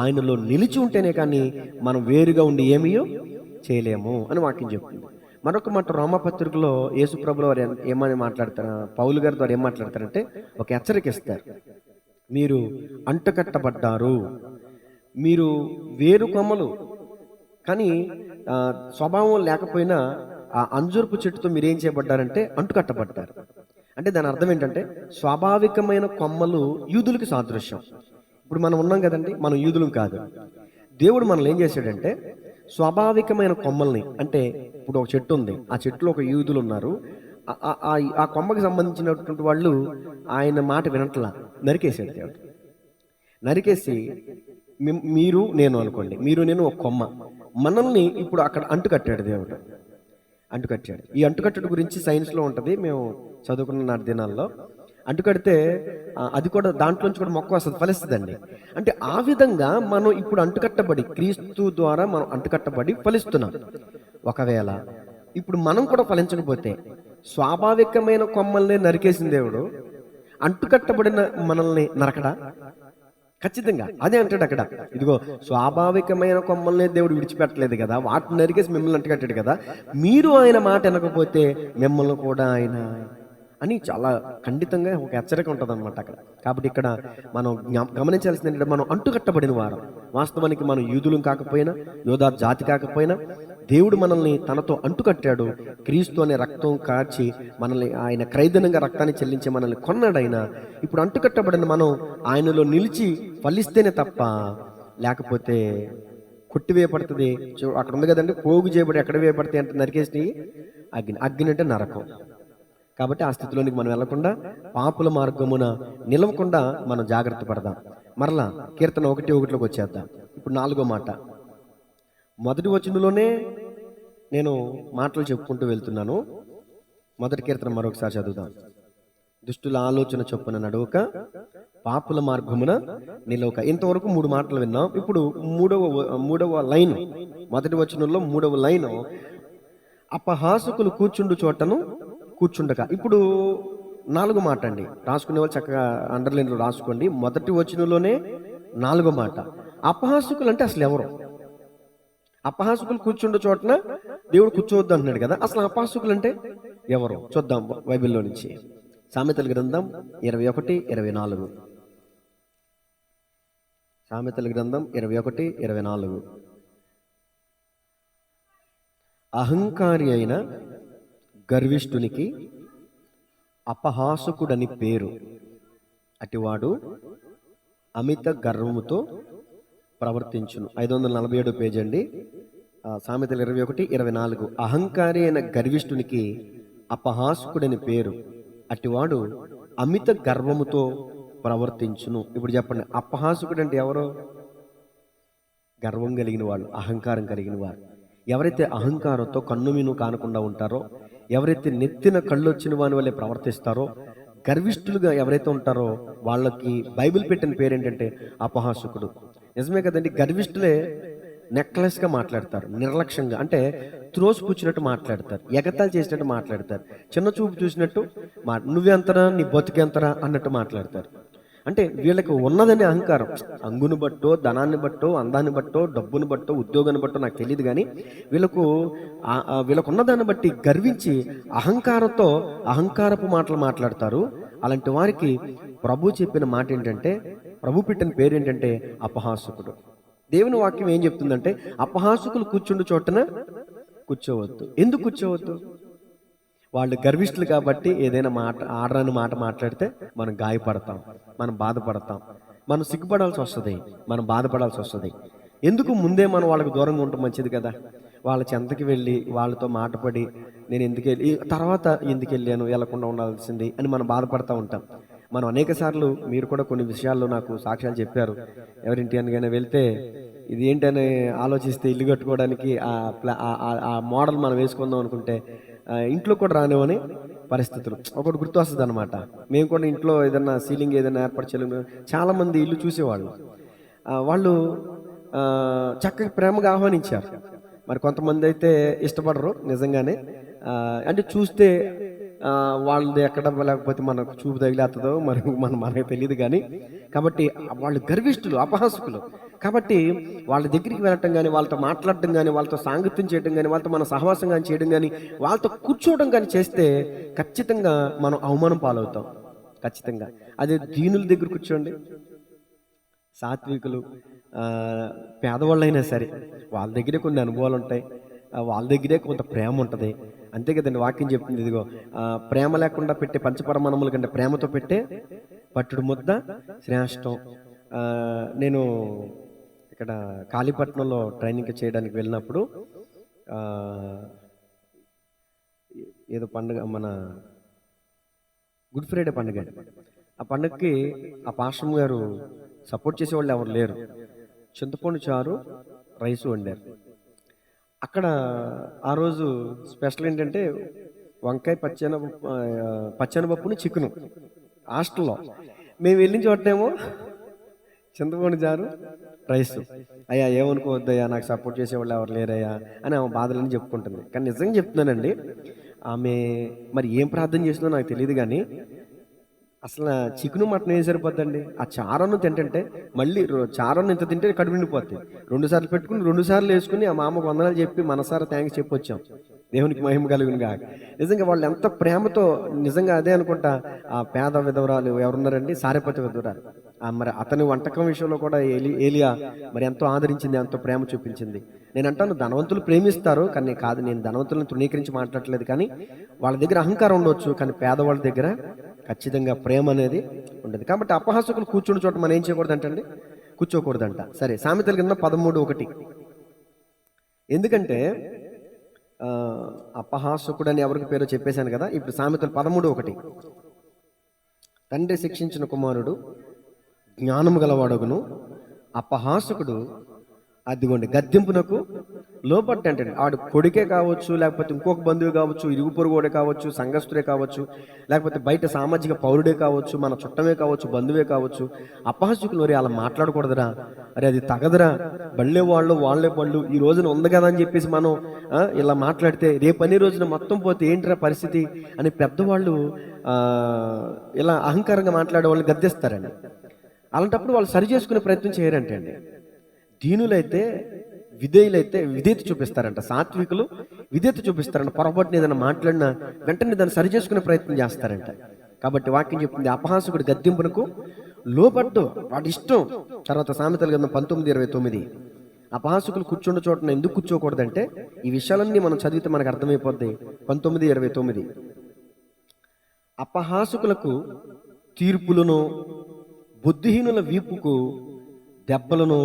Speaker 1: ఆయనలో నిలిచి ఉంటేనే కానీ మనం వేరుగా ఉండి ఏమీయో చేయలేము అని వాక్యం చెప్తుంది. మరొక మాట రోమపత్రికలో యేసుప్రభుల వారు ఏమని మాట్లాడతారు, పౌలు గారి ద్వారా ఏం మాట్లాడతారంటే ఒక హెచ్చరిక ఇస్తారు. మీరు అంటకట్టబడ్డారు, మీరు వేరు కొమ్మలు, కానీ స్వభావం లేకపోయినా ఆ అంజూరపు చెట్టుతో మీరేం చేయబడ్డారంటే అంటుకట్టబడ్డారు. అంటే దాని అర్థం ఏంటంటే స్వాభావికమైన కొమ్మలు యూదులకి సాదృశ్యం. ఇప్పుడు మనం ఉన్నాం కదండి, మనం యూదులం కాదు. దేవుడు మనల్ని ఏం చేశాడంటే స్వాభావికమైన కొమ్మల్ని, అంటే ఇప్పుడు ఒక చెట్టు ఉంది, ఆ చెట్టులో ఒక యూదులు ఉన్నారు, ఆ కొమ్మకి సంబంధించినటువంటి వాళ్ళు ఆయన మాట వినట్లా, నరికేసాడు దేవుడు. నరికేసి మీరు నేను అనుకోండి, మీరు నేను ఒక కొమ్మ, మనల్ని ఇప్పుడు అక్కడ అంటుకట్టాడు దేవుడు. అంటుకట్టాడు. ఈ అంటుకట్టడం గురించి సైన్స్లో ఉంటుంది, మేము చదువుకున్న నాటి దినాల్లో. అంటుకడితే అది కూడా దాంట్లోంచి కూడా మొక్క వస్తుంది, ఫలిస్తుందండి. అంటే ఆ విధంగా మనం ఇప్పుడు అంటుకట్టబడి, క్రీస్తు ద్వారా మనం అంటుకట్టబడి ఫలిస్తున్నాం. ఒకవేళ ఇప్పుడు మనం కూడా ఫలించకపోతే, స్వాభావికమైన కొమ్మల్ని నరికేసిన దేవుడు అంటుకట్టబడిన మనల్ని నరకడా? ఖచ్చితంగా అదే అంటాడు అక్కడ. ఇదిగో స్వాభావికమైన కొమ్మల్ని దేవుడు విడిచిపెట్టలేదు కదా, వాటిని నరికేసి మిమ్మల్ని అంటుకట్టాడు కదా, మీరు ఆయన మాట వినకపోతే మిమ్మల్ని కూడా ఆయన అని చాలా ఖండితంగా ఒక హెచ్చరిక ఉంటుంది అనమాట అక్కడ. కాబట్టి ఇక్కడ మనం గమనించాల్సింది ఏంటంటే మనం అంటుకట్టబడిన వారం. వాస్తవానికి మనం యూదులం కాకపోయినా, యోధా జాతి కాకపోయినా, దేవుడు మనల్ని తనతో అంటుకట్టాడు. క్రీస్తు అనే రక్తం కార్చి మనల్ని, ఆయన క్రైదనంగా రక్తాన్ని చెల్లించి మనల్ని కొన్నాడు ఆయన. ఇప్పుడు అంటుకట్టబడిన మనం ఆయనలో నిలిచి ఫలిస్తేనే తప్ప, లేకపోతే కొట్టివేయబడుతుంది. అక్కడ ఉంది కదండి, పోగు చేయబడి ఎక్కడ వేయబడతాయి అంటే నరికేసి అగ్ని. అగ్ని అంటే నరకం. కాబట్టి ఆ స్థితిలోనికి మనం వెళ్లకుండా, పాపుల మార్గమున నిలవకుండా మనం జాగ్రత్త పడదాం. మరలా కీర్తన 1:1 వచ్చేద్దాం. ఇప్పుడు 4వ మాట. మొదటి వచనంలోనే నేను మాటలు చెప్పుకుంటూ వెళ్తున్నాను. మొదటి కీర్తన మరొకసారి చదువుదాం. దుష్టుల ఆలోచన చొప్పున నడవక, పాపుల మార్గమున నిలవక. ఇంతవరకు 3 మాటలు విన్నాం. ఇప్పుడు మూడవ లైన్, మొదటి వచనంలో 3వ లైన్, అపహాసకులు కూర్చుండు చోటను కూర్చుండక. ఇప్పుడు 4వ మాట అండి, రాసుకునే వాళ్ళు చక్కగా అండర్లైన్లో రాసుకోండి. మొదటి వచనంలోనే 4వ మాట. అపహాసకులు అంటే అసలు ఎవరు? అపహాసకులు కూర్చుండే చోటన దేవుడు కూర్చోవద్దు అంటున్నాడు కదా, అసలు అపహాసకులు అంటే ఎవరు చూద్దాం బైబిల్లో నుంచి. సామెతల గ్రంథం 21:24. సామెతల గ్రంథం 21:24. అహంకారి అయిన గర్విష్ఠునికి అపహాసకుడని పేరు, అటివాడు అమిత గర్వముతో ప్రవర్తించును. 547 పేజీ అండి. సామెతలు 21:24. అహంకారి అయిన గర్విష్ఠునికి అపహాసకుడని పేరు, అటివాడు అమిత గర్వముతో ప్రవర్తించును. ఇప్పుడు చెప్పండి, అపహాసకుడు అంటే ఎవరు? గర్వం కలిగిన వాళ్ళు, అహంకారం కలిగిన వారు. ఎవరైతే అహంకారంతో కన్ను మీను కానకుండా ఉంటారో, ఎవరైతే నెత్తిన కళ్ళు వచ్చిన వాని వల్లే ప్రవర్తిస్తారో, గర్విష్ఠులుగా ఎవరైతే ఉంటారో వాళ్ళకి బైబిల్ పెట్టిన పేరు ఏంటంటే అపహాసకుడు. నిజమే కదండి, గర్విష్ఠులే నెక్లెస్గా మాట్లాడతారు, నిర్లక్ష్యంగా, అంటే త్రోసిపుచ్చినట్టు మాట్లాడతారు, ఎగతాళి చేసినట్టు మాట్లాడతారు, చిన్న చూపు చూసినట్టు నువ్వెంతరా, నీ బతుకెంతరా అన్నట్టు మాట్లాడతారు. అంటే వీళ్ళకి ఉన్నదని అహంకారం, అంగుని బట్టో, ధనాన్ని బట్టో, అందాన్ని బట్టో, డబ్బుని బట్టో, ఉద్యోగాన్ని బట్టో నాకు తెలియదు, కానీ వీళ్ళకు ఉన్నదాన్ని బట్టి గర్వించి అహంకారంతో అహంకారపు మాటలు మాట్లాడతారు. అలాంటి వారికి ప్రభు చెప్పిన మాట ఏంటంటే, ప్రభు పెట్టిన పేరు ఏంటంటే అపహాసకుడు. దేవుని వాక్యం ఏం చెప్తుందంటే, అపహాసకులు కూర్చుండు చోటన కూర్చోవద్దు. ఎందుకు కూర్చోవద్దు? వాళ్ళు గర్విష్ఠులు కాబట్టి ఏదైనా ఆడరాని మాట మాట్లాడితే మనం గాయపడతాం, మనం బాధపడతాం, మనం సిగ్గుపడాల్సి వస్తుంది, మనం బాధపడాల్సి వస్తుంది. ఎందుకు ముందే మనం వాళ్ళకి దూరంగా ఉండటం మంచిది కదా. వాళ్ళ చెంతకి వెళ్ళి వాళ్ళతో మాటపడి నేను ఎందుకు వెళ్ళి తర్వాత ఎందుకు వెళ్ళాను, వెళ్లకుండా ఉండాల్సింది అని మనం బాధపడతా ఉంటాం. మనం అనేక సార్లు, మీరు కూడా కొన్ని విషయాల్లో నాకు సాక్ష్యాలు చెప్పారు, ఎవరింటి అనగానే వెళ్తే ఇది ఏంటని ఆలోచిస్తే ఇల్లు కట్టుకోవడానికి ఆ మోడల్ మనం వేసుకుందాం అనుకుంటే ఇంట్లో కూడా రానివని పరిస్థితులు ఒకటి గుర్తు వస్తుంది అనమాట. మేము కూడా ఇంట్లో ఏదైనా సీలింగ్ ఏదైనా ఏర్పాటు చేయలేము. చాలామంది ఇల్లు చూసేవాళ్ళు, వాళ్ళు చక్కగా ప్రేమగా ఆహ్వానించారు. మరి కొంతమంది అయితే ఇష్టపడరు నిజంగానే, అంటే చూస్తే వాళ్ళది ఎక్కడ లేకపోతే మనకు చూపు తగిలేస్తుందో మరి మనకు తెలియదు కానీ. కాబట్టి వాళ్ళు గర్విష్ఠులు, అపహాసకులు. కాబట్టి వాళ్ళ దగ్గరికి వెళ్ళటం కానీ, వాళ్ళతో మాట్లాడటం కానీ, వాళ్ళతో సాంగత్యం చేయడం కానీ, వాళ్ళతో మన సహవాసం కానీ చేయడం కానీ, వాళ్ళతో కూర్చోవడం కానీ చేస్తే ఖచ్చితంగా మనం అవమానం పాలవుతాం. ఖచ్చితంగా. అదే దీనుల దగ్గర కూర్చోండి, సాత్వికులు, పేదవాళ్ళైనా సరే వాళ్ళ దగ్గరే కొన్ని అనుభవాలు ఉంటాయి, వాళ్ళ దగ్గరే కొంత ప్రేమ ఉంటుంది. అంతే కదండి, వాక్యం చెప్తుంది, ఇదిగో ప్రేమ లేకుండా పెట్టే పంచపరమాణముల కంటే ప్రేమతో పెట్టే పట్టుడు ముద్ద శ్రేష్టం. నేను ఇక్కడ కాళీపట్నంలో ట్రైనింగ్ చేయడానికి వెళ్ళినప్పుడు ఏదో పండుగ, మన గుడ్ ఫ్రైడే పండుగ. ఆ పండుగకి ఆ పాస్టర్ గారు సపోర్ట్ చేసేవాళ్ళు ఎవరు లేరు. చింతపండు చారు, రైసు వండారు. అక్కడ ఆ రోజు స్పెషల్ ఏంటంటే వంకాయ పచ్చనపప్పుని చికెను. హాస్టల్లో మేము వెళ్ళిన చోటనేమో చింతపండు చారు, రైసు. అయ్యా ఏమనుకోవద్దయ్యా, నాకు సపోర్ట్ చేసేవాళ్ళు ఎవరు లేరయ్యా అని ఆమె బాధలని చెప్పుకుంటుంది. కానీ నిజంగా చెప్తున్నానండి, ఆమె మరి ఏం ప్రార్థన చేసిందో నాకు తెలియదు, కానీ అసలు చికెను మటన్ ఏం సరిపోద్దండి. ఆ చారను తింటే మళ్ళీ చారను ఇంత తింటే కడుపు నిండిపోద్ది. 2 సార్లు పెట్టుకుని 2 సార్లు వేసుకుని ఆ మామకు వందనాలు చెప్పి మనసారా థ్యాంక్స్ చెప్పొచ్చాం. దేవునికి మహిమ కలుగునుగా. నిజంగా వాళ్ళు ఎంత ప్రేమతో, నిజంగా అదే అనుకుంటా. ఆ పేద విధవరాలు ఎవరున్నారండి, సారెపతి విధవరాలు, మరి అతని వంటకం విషయంలో కూడా ఏలియా మరి ఎంతో ఆదరించింది, ఎంతో ప్రేమ చూపించింది. నేను అంటాను, ధనవంతులు ప్రేమిస్తారు కానీ కాదు, నేను ధనవంతులను తృణీకరించి మాట్లాడట్లేదు, కానీ వాళ్ళ దగ్గర అహంకారం ఉండవచ్చు, కానీ పేదవాళ్ళ దగ్గర ఖచ్చితంగా ప్రేమ అనేది ఉండదు. కాబట్టి అపహాసకులు కూర్చుని చోట మనం ఏం చేయకూడదంటండి, కూర్చోకూడదంట. సరే, సామెతల కింద 13:1. ఎందుకంటే అపహాసకుడు అని ఎవరికి పేరో చెప్పేశాను కదా. ఇప్పుడు సామెతలు 13:1, తండ్రి శిక్షించిన కుమారుడు జ్ఞానము గలవాడగును, అపహాసకుడు అదిగోండి గద్దెంపునకు లోపట్టంటే ఆడు కొడుకే కావచ్చు, లేకపోతే ఇంకొక బంధువు కావచ్చు, ఇరుగు పొరుగుడే కావచ్చు, సంఘస్థుడే కావచ్చు, లేకపోతే బయట సామాజిక పౌరుడే కావచ్చు, మన చుట్టమే కావచ్చు, బంధువే కావచ్చు. అపహాసకులు మరి అలా మాట్లాడకూడదురా, అరే అది తగదురా, బళ్ళే వాళ్ళే బళ్ళు ఈ రోజున ఉంది కదా అని చెప్పేసి మనం ఇలా మాట్లాడితే రేపు అన్ని రోజున మొత్తం పోతే ఏంటిరా పరిస్థితి అని పెద్దవాళ్ళు ఇలా అహంకారంగా మాట్లాడే వాళ్ళు గద్దెస్తారండి. అలాంటప్పుడు వాళ్ళు సరి చేసుకునే ప్రయత్నం చేయరంటే అండి. దీనులైతే, విధేయులైతే విధేయత చూపిస్తారంట. సాత్వికులు విధేయత చూపిస్తారంట. పొరపాటున ఏదైనా మాట్లాడినా వెంటనే దాన్ని సరి చేసుకునే ప్రయత్నం చేస్తారంట. కాబట్టి వాక్యం చెప్తుంది, అపహాసకుడు గద్దెంపునకు లోపట్టు, వాటి ఇష్టం. తర్వాత సామెతల గ్రంథం 19:29, అపహాసకులు కూర్చుండే చోటన ఎందుకు కూర్చోకూడదంటే ఈ విషయాలన్నీ మనం చదివితే మనకు అర్థమైపోద్ది. 19:29, అపహాసకులకు తీర్పులను, బుద్ధిహీనుల వీపుకు దెబ్బలను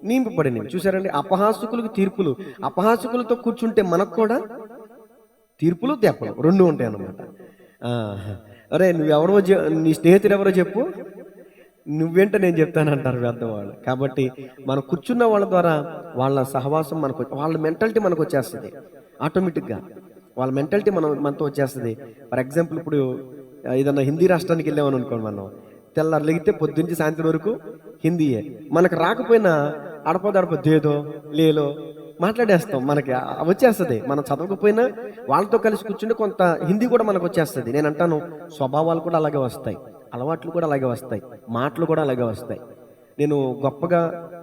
Speaker 1: నింపబడినవి. చూసారండి, అపహాసకులకు తీర్పులు. అపహాసకులతో కూర్చుంటే మనకు కూడా తీర్పులు, దెబ్బలు 2 ఉంటాయి అన్నమాట. అరే నువ్వెవరో, నీ స్నేహితుడు ఎవరో చెప్పు, నువ్వేంటో నేను చెప్తానంటారు పెద్దవాళ్ళు. కాబట్టి మనం కూర్చున్న వాళ్ళ ద్వారా వాళ్ళ సహవాసం మనకు, వాళ్ళ మెంటాలిటీ మనకు వచ్చేస్తుంది ఆటోమేటిక్గా. వాళ్ళ మెంటాలిటీ మనతో వచ్చేస్తుంది. ఫర్ ఎగ్జాంపుల్, ఇప్పుడు ఏదన్నా హిందీ రాష్ట్రానికి వెళ్ళామని అనుకోండి, మనం తెల్లారు లెగితే పొద్దుంచి సాయంత్రం వరకు హిందీయే. మనకు రాకపోయినా అడపదడప దేదో లేలో మాట్లాడేస్తాం. మనకి వచ్చేస్తుంది. మనం చదవకపోయినా వాళ్ళతో కలిసి కూర్చుంటే కొంత హిందీ కూడా మనకు వచ్చేస్తుంది. నేను అంటాను, స్వభావాలు కూడా అలాగే వస్తాయి, అలవాట్లు కూడా అలాగే వస్తాయి, మాటలు కూడా అలాగే వస్తాయి. నేను గొప్పగా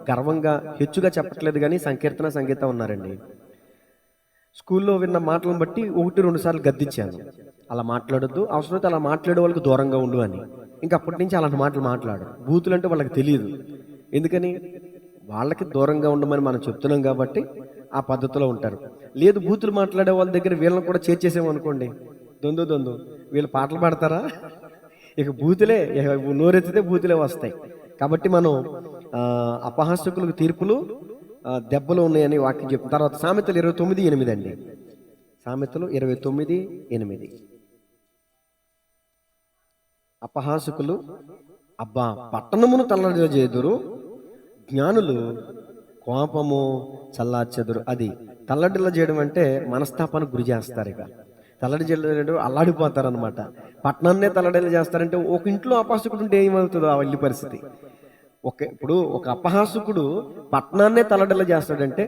Speaker 1: గర్వంగా హెచ్చుగా చెప్పట్లేదు, కానీ సంకీర్తన సంగీతం ఉన్నారండి. స్కూల్లో విన్న మాటలను బట్టి 1-2 సార్లు గద్దించాను, అలా మాట్లాడొద్దు, అవసరమైతే అలా మాట్లాడే వాళ్ళకి దూరంగా ఉండు అని. ఇంకా అప్పటి నుంచి అలాంటి మాటలు మాట్లాడరు. బూతులు అంటే వాళ్ళకి తెలియదు. ఎందుకని? వాళ్ళకి దూరంగా ఉండమని మనం చెప్తున్నాం కాబట్టి ఆ పద్ధతిలో ఉంటారు. లేదు, బూతులు మాట్లాడే వాళ్ళ దగ్గర వీళ్ళని కూడా చేర్చేసామనుకోండి, దొందు వీళ్ళు పాటలు పాడతారా? ఇక బూతులే, నోరెత్తితే బూతులే వస్తాయి. కాబట్టి మనం అపహాస్యకులకు తీర్పులు దెబ్బలు ఉన్నాయని వాక్యం చెప్తాం. తర్వాత సామెతలు 29:8 అండి. సామెతలు 29:8. అపహాసకులు అబ్బా పట్టణమును తల్లడిల్లాజేయుదురు, జ్ఞానులు కోపము చల్లార్చెదరు. అది తల్లడిల్ల చేయడం అంటే మనస్తాపానికి గురి చేస్తారు. ఇక తల్లడి చేయడం అల్లాడిపోతారనమాట. పట్టణాన్నే తల్లడిల్ల చేస్తారంటే ఒక ఇంట్లో అపహాసకుడు ఉంటే ఏమవుతుందో ఆ వెళ్ళి పరిస్థితి. ఇప్పుడు ఒక అపహాసకుడు పట్టణాన్నే తల్లడిల్ల చేస్తాడంటే,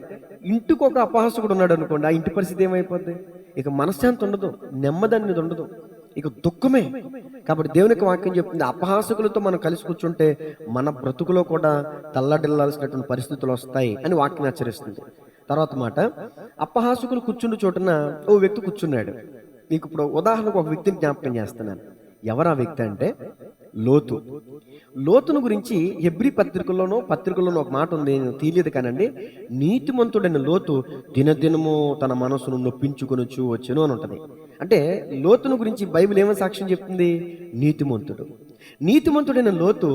Speaker 1: ఇంటికి ఒక అపహాసకుడు ఉన్నాడు అనుకోండి, ఆ ఇంటి పరిస్థితి ఏమైపోద్ది? ఇక మనశ్శాంతి ఉండదు, నెమ్మది అనేది ఉండదు, ఇక దుఃఖమే. కాబట్టి దేవునికి వాక్యం చెప్తుంది, అపహాసకులతో మనం కలిసి కూర్చుంటే మన బ్రతుకులో కూడా తల్లడిల్లాల్సినటువంటి పరిస్థితులు వస్తాయి అని వాక్యం హెచ్చరిస్తుంది. తర్వాత మాట, అపహాసకులు కూర్చుండి చోటున ఓ వ్యక్తి కూర్చున్నాడు. మీకు ఇప్పుడు ఉదాహరణకు ఒక వ్యక్తిని జ్ఞాపకం చేస్తున్నాను. ఎవరు ఆ వ్యక్తి అంటే లోతు. లోతును గురించి హెబ్రీ పత్రికల్లోనో ఒక మాట ఉంది, నేను తెలియదు కానండి. నీతిమంతుడైన లోతు దినదినము తన మనసును నొప్పించుకొనొచ్చు వచ్చును అని ఉంటది. అంటే లోతును గురించి బైబిల్ ఏమని సాక్ష్యం చెప్తుంది? నీతిమంతుడు. నీతిమంతుడైన లోతు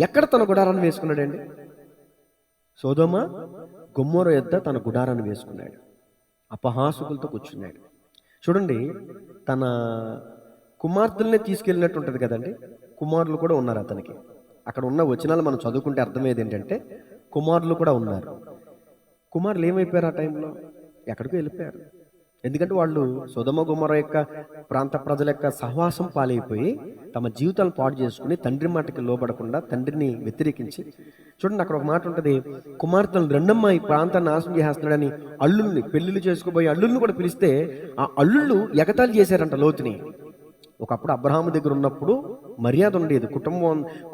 Speaker 1: ఎక్కడ తన గుడారాన్ని వేసుకున్నాడండి? సొదొమ గొమొర్రా యొద్ద తన గుడారాన్ని వేసుకున్నాడు. అపహాసకులతో కూర్చున్నాడు. చూడండి, తన కుమార్తెల్నే తీసుకెళ్ళినట్టు ఉంటుంది కదండి. కుమారులు కూడా ఉన్నారు అతనికి. అక్కడ ఉన్న వచనాలు మనం చదువుకుంటే అర్థమయ్యేది ఏంటంటే, కుమారులు కూడా ఉన్నారు. కుమారులు ఏమైపోయారు? ఆ టైంలో ఎక్కడికో వెళ్ళిపోయారు. ఎందుకంటే వాళ్ళు సొదొమ గొమొర్రా యొక్క ప్రాంత ప్రజల యొక్క సహవాసం పాలైపోయి తమ జీవితాలను పాడు చేసుకుని తండ్రి మాటకి లోబడకుండా తండ్రిని వ్యతిరేకించి, చూడండి అక్కడ ఒక మాట ఉంటుంది, కుమార్తెలు రెండమ్మ ఈ ప్రాంతాన్ని నాశనం చేస్తున్నాడని అల్లుల్ని, పెళ్లిళ్ళు చేసుకోబోయే అల్లుల్ని కూడా పిలిస్తే ఆ అల్లుళ్ళు ఎగతాళి చేశారంట లోతుని. ఒకప్పుడు అబ్రహాము దగ్గర ఉన్నప్పుడు మర్యాద ఉండేది.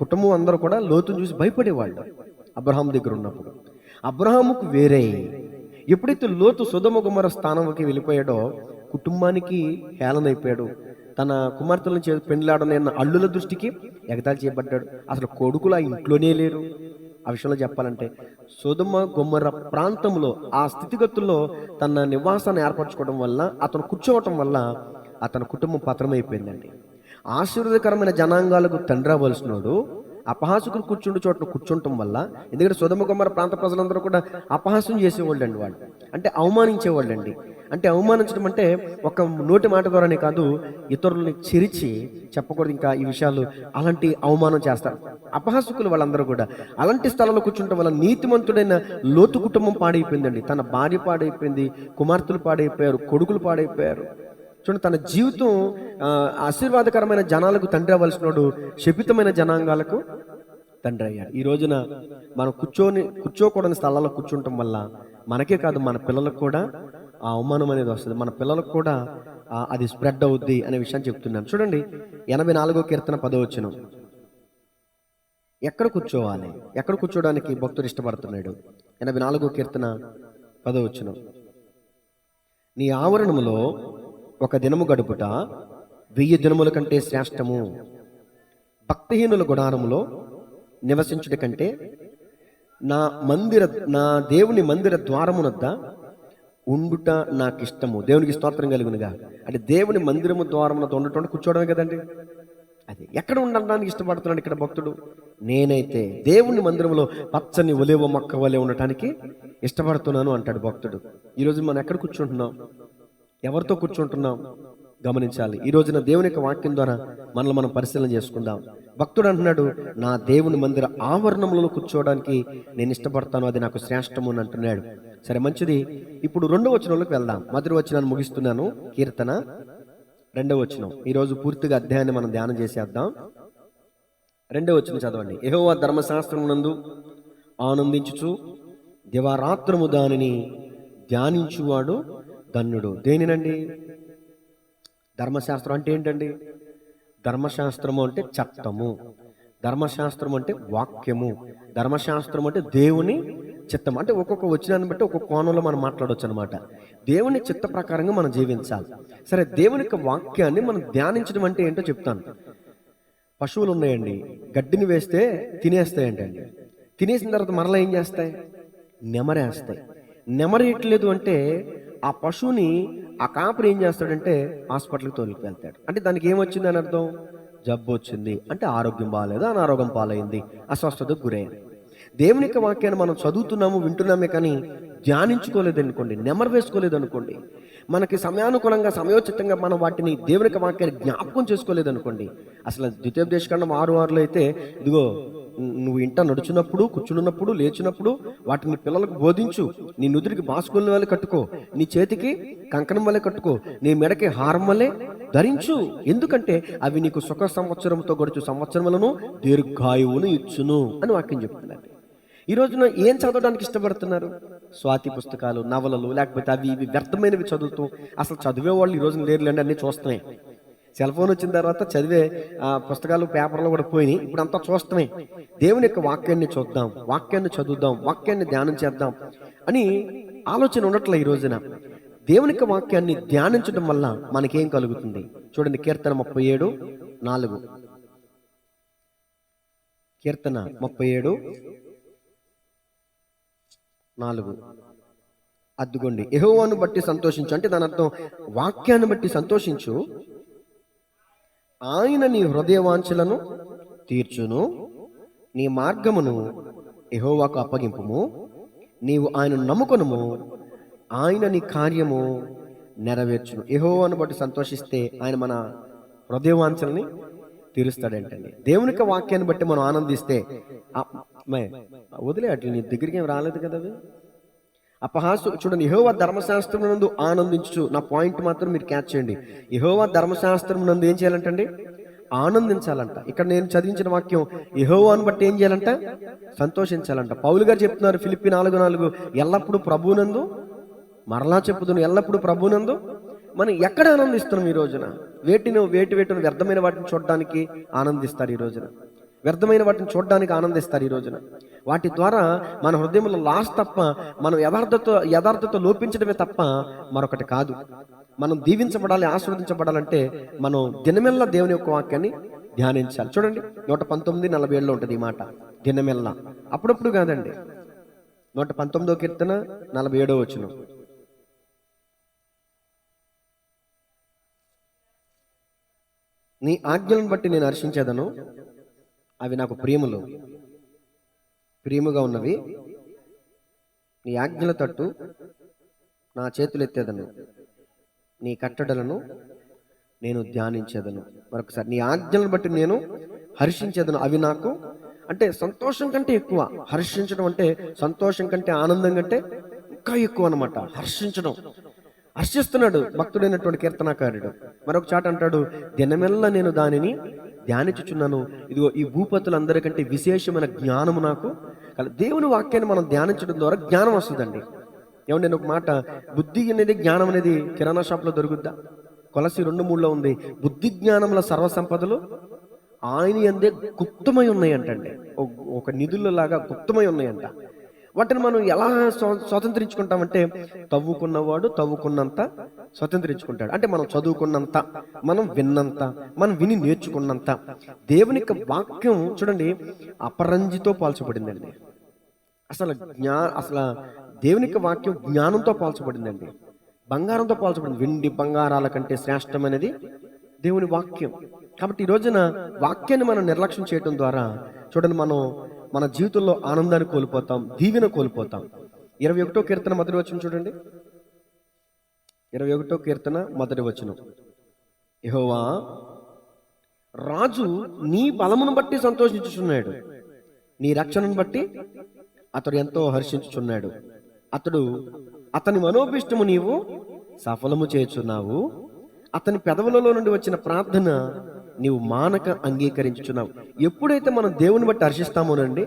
Speaker 1: కుటుంబం అందరూ కూడా లోతుని చూసి భయపడేవాళ్ళు. అబ్రహాము దగ్గర ఉన్నప్పుడు అబ్రహాముకు వేరే. ఎప్పుడైతే లోతు సొదొమ గొమొర్రా స్థానంకి వెళ్ళిపోయాడో కుటుంబానికి హేళనైపోయాడు. తన కుమార్తెలను పెండ్లాడనన్న అల్లుల దృష్టికి ఎగతాళి చేయబడ్డాడు. అసలు కొడుకులు ఆ ఇంట్లోనే లేరు. ఆ విషయంలో చెప్పాలంటే సొదొమ గొమొర్రా ప్రాంతంలో ఆ స్థితిగతుల్లో తన నివాసాన్ని ఏర్పరచుకోవడం వల్ల, అతను కూర్చోవటం వల్ల అతని కుటుంబం పతనమైపోయిందండి. ఆశీర్వాదకరమైన జనాంగాలకు తండ్రి అవ్వాల్సినోడు అపహాసకులు కూర్చుండే చోట్ల కూర్చుంటం వల్ల, ఎందుకంటే సొదొమ గొమొర్రా ప్రాంత ప్రజలందరూ కూడా అపహాసం చేసేవాళ్ళండి. వాళ్ళు అంటే అవమానించేవాళ్ళండి. అంటే అవమానించడం అంటే ఒక నోటి మాట ద్వారానే కాదు, ఇతరులని చెరిచి చెప్పకూడదు ఇంకా ఈ విషయాలు, అలాంటి అవమానం చేస్తారు అపహాసకులు. వాళ్ళందరూ కూడా అలాంటి స్థలంలో కూర్చుంటం వల్ల నీతిమంతుడైన లోతు కుటుంబం పాడైపోయిందండి. తన భార్య పాడైపోయింది, కుమార్తెలు పాడైపోయారు, కొడుకులు పాడైపోయారు. చూడండి, తన జీవితం ఆశీర్వాదకరమైన జనాలకు తండ్రి అవ్వాల్సినోడు శపితమైన జనాంగాలకు తండ్రి అయ్యాడు. ఈ రోజున మనం కూర్చోకూడని స్థలాల్లో కూర్చుంటాం వల్ల మనకే కాదు, మన పిల్లలకు కూడా ఆ అవమానం అనేది వస్తుంది. మన పిల్లలకు కూడా అది స్ప్రెడ్ అవుద్ది అనే విషయాన్ని చెప్తున్నాను. చూడండి, 84వ కీర్తన 10వ వచనం. ఎక్కడ కూర్చోవాలి? ఎక్కడ కూర్చోడానికి భక్తుడు ఇష్టపడుతున్నాడు? 84వ కీర్తన 10వ వచనం. నీ ఆవరణములో ఒక దినము గడుపుట 1000 దినముల కంటే శ్రేష్టము. భక్తిహీనుల గుడారములో నివసించుట కంటే నా దేవుని మందిర ద్వారమునొద్ద ఉండుట నాకు ఇష్టము. దేవునికి స్తోత్రం కలుగునుగా. అంటే దేవుని మందిరము ద్వారమునొద్ద ఉండటం కూర్చోవడమే కదండి. అది ఎక్కడ ఉండడానికి ఇష్టపడుతున్నాడు ఇక్కడ భక్తుడు? నేనైతే దేవుని మందిరంలో పచ్చని ఒలివ మొక్క వలె ఉండటానికి ఇష్టపడుతున్నాను అంటాడు భక్తుడు. ఈరోజు మనం ఎక్కడ కూర్చుంటున్నాం? ఎవరితో కూర్చుంటున్నాం? గమనించాలి. ఈ రోజున దేవుని యొక్క వాక్యం ద్వారా మనల్ని మనం పరిశీలన చేసుకుందాం. భక్తుడు అంటున్నాడు, నా దేవుని మందిర ఆవరణంలో కూర్చోవడానికి నేను ఇష్టపడతాను, అది నాకు శ్రేష్టము అని అంటున్నాడు. సరే, మంచిది. ఇప్పుడు 2వ వచనంలోకి వెళ్దాం. మొదటి వచనాన్ని ముగిస్తున్నాను. కీర్తన 2వ వచనం. ఈరోజు పూర్తిగా అధ్యాయాన్ని మనం ధ్యానం చేసేద్దాం. 2వ వచనం చదవండి. యెహోవా ధర్మశాస్త్రమునందు ఆనందించుచు దివారాత్రము దానిని ధ్యానించువాడు ధన్యుడు. దేనినండి? ధర్మశాస్త్రం అంటే ఏంటండి? ధర్మశాస్త్రము అంటే చట్టము, ధర్మశాస్త్రం అంటే వాక్యము, ధర్మశాస్త్రం అంటే దేవుని చిత్తం. అంటే ఒక్కొక్క వచనాన్ని బట్టి ఒక్కొక్క కోణంలో మనం మాట్లాడవచ్చు అనమాట. దేవుని చిత్త ప్రకారంగా మనం జీవించాలి. సరే, దేవుని యొక్క వాక్యాన్ని మనం ధ్యానించడం అంటే ఏంటో చెప్తాను. పశువులు ఉన్నాయండి, గడ్డిని వేస్తే తినేస్తాయంటండి. తినేసిన తర్వాత మరలా ఏం చేస్తాయి? నెమరేస్తాయి. నెమరేయట్లేదు అంటే ఆ పశువుని ఆ కాపరి ఏం చేస్తాడంటే హాస్పిటల్కి తోలికి వెళ్తాడు. అంటే దానికి ఏమొచ్చింది అని అర్థం? జబ్బు వచ్చింది అంటే ఆరోగ్యం బాగాలేదు, అనారోగ్యం పాలైంది, అస్వస్థతకు గురైంది. దేవుని యొక్క వాక్యాన్ని మనం చదువుతున్నాము, వింటున్నామే, కానీ ధ్యానించుకోలేదు అనుకోండి, నెమరు వేసుకోలేదు అనుకోండి, మనకి సమయానుకూలంగా సమయోచితంగా మనం వాటిని దేవుని యొక్క వాక్యాన్ని జ్ఞాపకం చేసుకోలేదు అనుకోండి, అసలు ద్వితీయోపదేశకాండం 6:6 అయితే ఇదిగో నువ్వు ఇంట నడుచున్నప్పుడు, కూర్చున్నప్పుడు, లేచినప్పుడు వాటిని పిల్లలకు బోధించు, నీ నుదురికి బాసుకున్న వల్లే కట్టుకో, నీ చేతికి కంకణం వల్లే కట్టుకో, నీ మెడకి హారం వల్లే ధరించు, ఎందుకంటే అవి నీకు సుఖ సంవత్సరంతో గడుచు సంవత్సరములను దీర్ఘాయువును ఇచ్చును అని వాక్యం చెప్తుందండి. ఈ రోజున ఏం చదవడానికి ఇష్టపడుతున్నారు? స్వాతి పుస్తకాలు, నవలలు, లేకపోతే అవి ఇవి వ్యర్థమైనవి చదువుతూ, అసలు చదివే వాళ్ళు ఈ రోజున లేరులేండి, అన్నీ చూస్తున్నాయి. సెల్ ఫోన్ వచ్చిన తర్వాత చదివే పుస్తకాలు పేపర్లు కూడా పోయినాయి, ఇప్పుడు అంతా చూస్తున్నాయి. దేవుని యొక్క వాక్యాన్ని చూద్దాం, వాక్యాన్ని చదువుదాం, వాక్యాన్ని ధ్యానం చేద్దాం అని ఆలోచన ఉండట్లే ఈ రోజున. దేవుని యొక్క వాక్యాన్ని ధ్యానించడం వల్ల మనకేం కలుగుతుంది? చూడండి, కీర్తన 37:4. కీర్తన 37:4. అద్దుకోండి. యెహోవాను బట్టి సంతోషించు అంటే దాని అర్థం వాక్యాన్ని బట్టి సంతోషించు, ఆయన నీ హృదయ వాంఛలను తీర్చును, నీ మార్గమును యెహోవాకు అప్పగింపుము, నీవు ఆయనను నమ్ముకొనుము, ఆయన నీ కార్యము నెరవేర్చును. యెహోవాను బట్టి సంతోషిస్తే ఆయన మన హృదయ వాంఛలని తీరుస్తాడంటండి. దేవునికి వాక్యాన్ని బట్టి మనం ఆనందిస్తే వదిలే అట్లా నీ దగ్గరికి ఏం రాలేదు కదా అవి అపహాసు. చూడండి, యెహోవా ధర్మశాస్త్రం నందు ఆనందించు. నా పాయింట్ మాత్రం మీరు క్యాచ్ చేయండి. యెహోవా ధర్మశాస్త్రం నందు ఏం చేయాలంటండి? ఆనందించాలంట. ఇక్కడ నేను చదివించిన వాక్యం యెహోవాను బట్టి ఏం చేయాలంట? సంతోషించాలంట. పౌలు గారు చెప్తున్నారు ఫిలిప్పీ 4:4, ఎల్లప్పుడూ ప్రభువునందు, మరలా చెప్పుదును, ఎల్లప్పుడూ ప్రభువునందు. మనం ఎక్కడ ఆనందిస్తున్నాం ఈ రోజున? వేటిను వ్యర్థమైన వాటిని చూడడానికి ఆనందిస్తారు ఈ రోజున, వ్యర్థమైన వాటిని చూడడానికి ఆనందిస్తారు ఈ రోజున. వాటి ద్వారా మన హృదయంలో లాస్ తప్ప, మనం యథార్థత లోపించడమే తప్ప మరొకటి కాదు. మనం దీవించబడాలి, ఆశీర్వదించబడాలంటే మనం దినమెల్లా దేవుని యొక్క వాక్యాన్ని ధ్యానించాలి. చూడండి, 119:47 ఉంటుంది ఈ మాట, దినమెల్లా, అప్పుడప్పుడు కాదండి. 119వ కీర్తన 47వ వచనం. నీ ఆజ్ఞలను బట్టి నేను హర్షించేదను, అవి నాకు ప్రియముగా ఉన్నవి, నీ ఆజ్ఞల తట్టు నా చేతులెత్తేదను, నీ కట్టడలను నేను ధ్యానించేదను. మరొకసారి, నీ ఆజ్ఞలను బట్టి నేను హర్షించేదను, అవి నాకు, అంటే సంతోషం కంటే ఎక్కువ హర్షించడం, అంటే సంతోషం కంటే ఆనందం కంటే ఇంకా ఎక్కువ అనమాట హర్షించడం. హర్షిస్తున్నాడు భక్తుడైనటువంటి కీర్తనాకారుడు. మరొక చాట అంటాడు, దినమెల్లా నేను దానిని ధ్యానించుచున్నాను, ఇదిగో ఈ భూపతులందరికంటే విశేషమైన జ్ఞానము నాకు. దేవుని వాక్యాన్ని మనం ధ్యానించడం ద్వారా జ్ఞానం వస్తుందండి. ఏమంటే నేను ఒక మాట, బుద్ధి అనేది జ్ఞానం అనేది కిరాణా షాప్లో దొరుకుద్దా? కొలసి 2:3 ఉంది, బుద్ధి జ్ఞానముల సర్వసంపదలు ఆయన యందే గుప్తమై ఉన్నాయంటండి. ఒక నిధుల లాగా గుప్తమై ఉన్నాయంట. వాటిని మనం ఎలా స్వతంత్రించుకుంటామంటే, తవ్వుకున్నవాడు తవ్వుకున్నంత స్వతంత్రించుకుంటాడు. అంటే మనం చదువుకున్నంత, మనం విన్నంత, మనం విని నేర్చుకున్నంత. దేవుని యొక్క వాక్యం చూడండి అపరంజితో పోల్చబడిందండి. అసలు దేవుని యొక్క వాక్యం జ్ఞానంతో పోల్చబడిందండి, బంగారంతో పోల్చబడింది. వెండి బంగారాల కంటే శ్రేష్టమైనది దేవుని వాక్యం. కాబట్టి ఈ రోజున వాక్యాన్ని మనం నిర్లక్ష్యం చేయడం ద్వారా చూడండి మనం మన జీవితంలో ఆనందాన్ని కోల్పోతాం, దీవెన కోల్పోతాం. 21వ కీర్తన 1వ వచనం చూడండి, 21వ కీర్తన 1వ వచనం. యెహోవా రాజు నీ బలమును బట్టి సంతోషించుచున్నాడు, నీ రక్షణను బట్టి అతడు ఎంతో హర్షించుచున్నాడు. అతని మనోభిష్టము నీవు సఫలము చేయుచున్నావు, అతని పెదవులలో నుండి వచ్చిన ప్రార్థన నీవు మానక అంగీకరించుచున్నావు. ఎప్పుడైతే మనం దేవుని బట్టి హర్షిస్తామోనండి,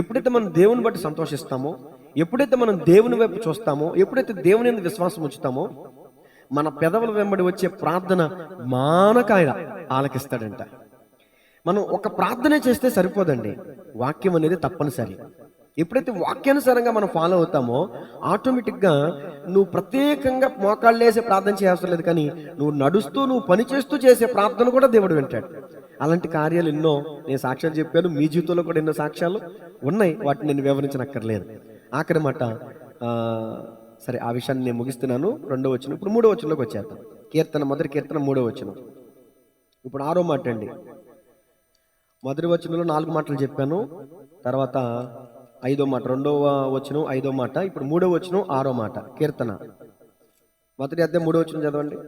Speaker 1: ఎప్పుడైతే మనం దేవుని బట్టి సంతోషిస్తామో, ఎప్పుడైతే మనం దేవుని వైపు చూస్తామో, ఎప్పుడైతే దేవుని యందు విశ్వాసం ఉంచుతామో, మన పెదవుల వెంబడి వచ్చే ప్రార్థన మానక ఆయన ఆలకిస్తాడంట. మనం ఒక ప్రార్థనే చేస్తే సరిపోదండి, వాక్యం అనేది తప్పనిసరి. ఎప్పుడైతే వాక్యానుసారంగా మనం ఫాలో అవుతామో ఆటోమేటిక్గా నువ్వు ప్రత్యేకంగా మోకాళ్ళు వేసే ప్రార్థన చేయాల్సిన లేదు, కానీ నువ్వు నడుస్తూ నువ్వు పని చేస్తూ చేసే ప్రార్థన కూడా దేవుడు వింటాడు. అలాంటి కార్యాలు ఎన్నో నేను సాక్ష్యాలు చెప్పాను, మీ జీవితంలో కూడా ఎన్నో సాక్ష్యాలు ఉన్నాయి, వాటిని నేను వివరించనక్కర్లేదు. ఆఖరి మాట సరే, ఆ విషయాన్ని నేను ముగిస్తున్నాను. 2వ వచనం, ఇప్పుడు 3వ వచనంలోకి వచ్చేద్దాం. కీర్తన, మొదటి కీర్తన 3వ వచనం. ఇప్పుడు 6వ మాట అండి. మొదటి వచనంలో 4 మాటలు చెప్పాను, తర్వాత 5వ మాట, 2వ వచనం 5వ మాట, ఇప్పుడు 3వ వచనం 6వ మాట. కీర్తన మొదటి అధ్యాయం 3వ వచనం చదవండి.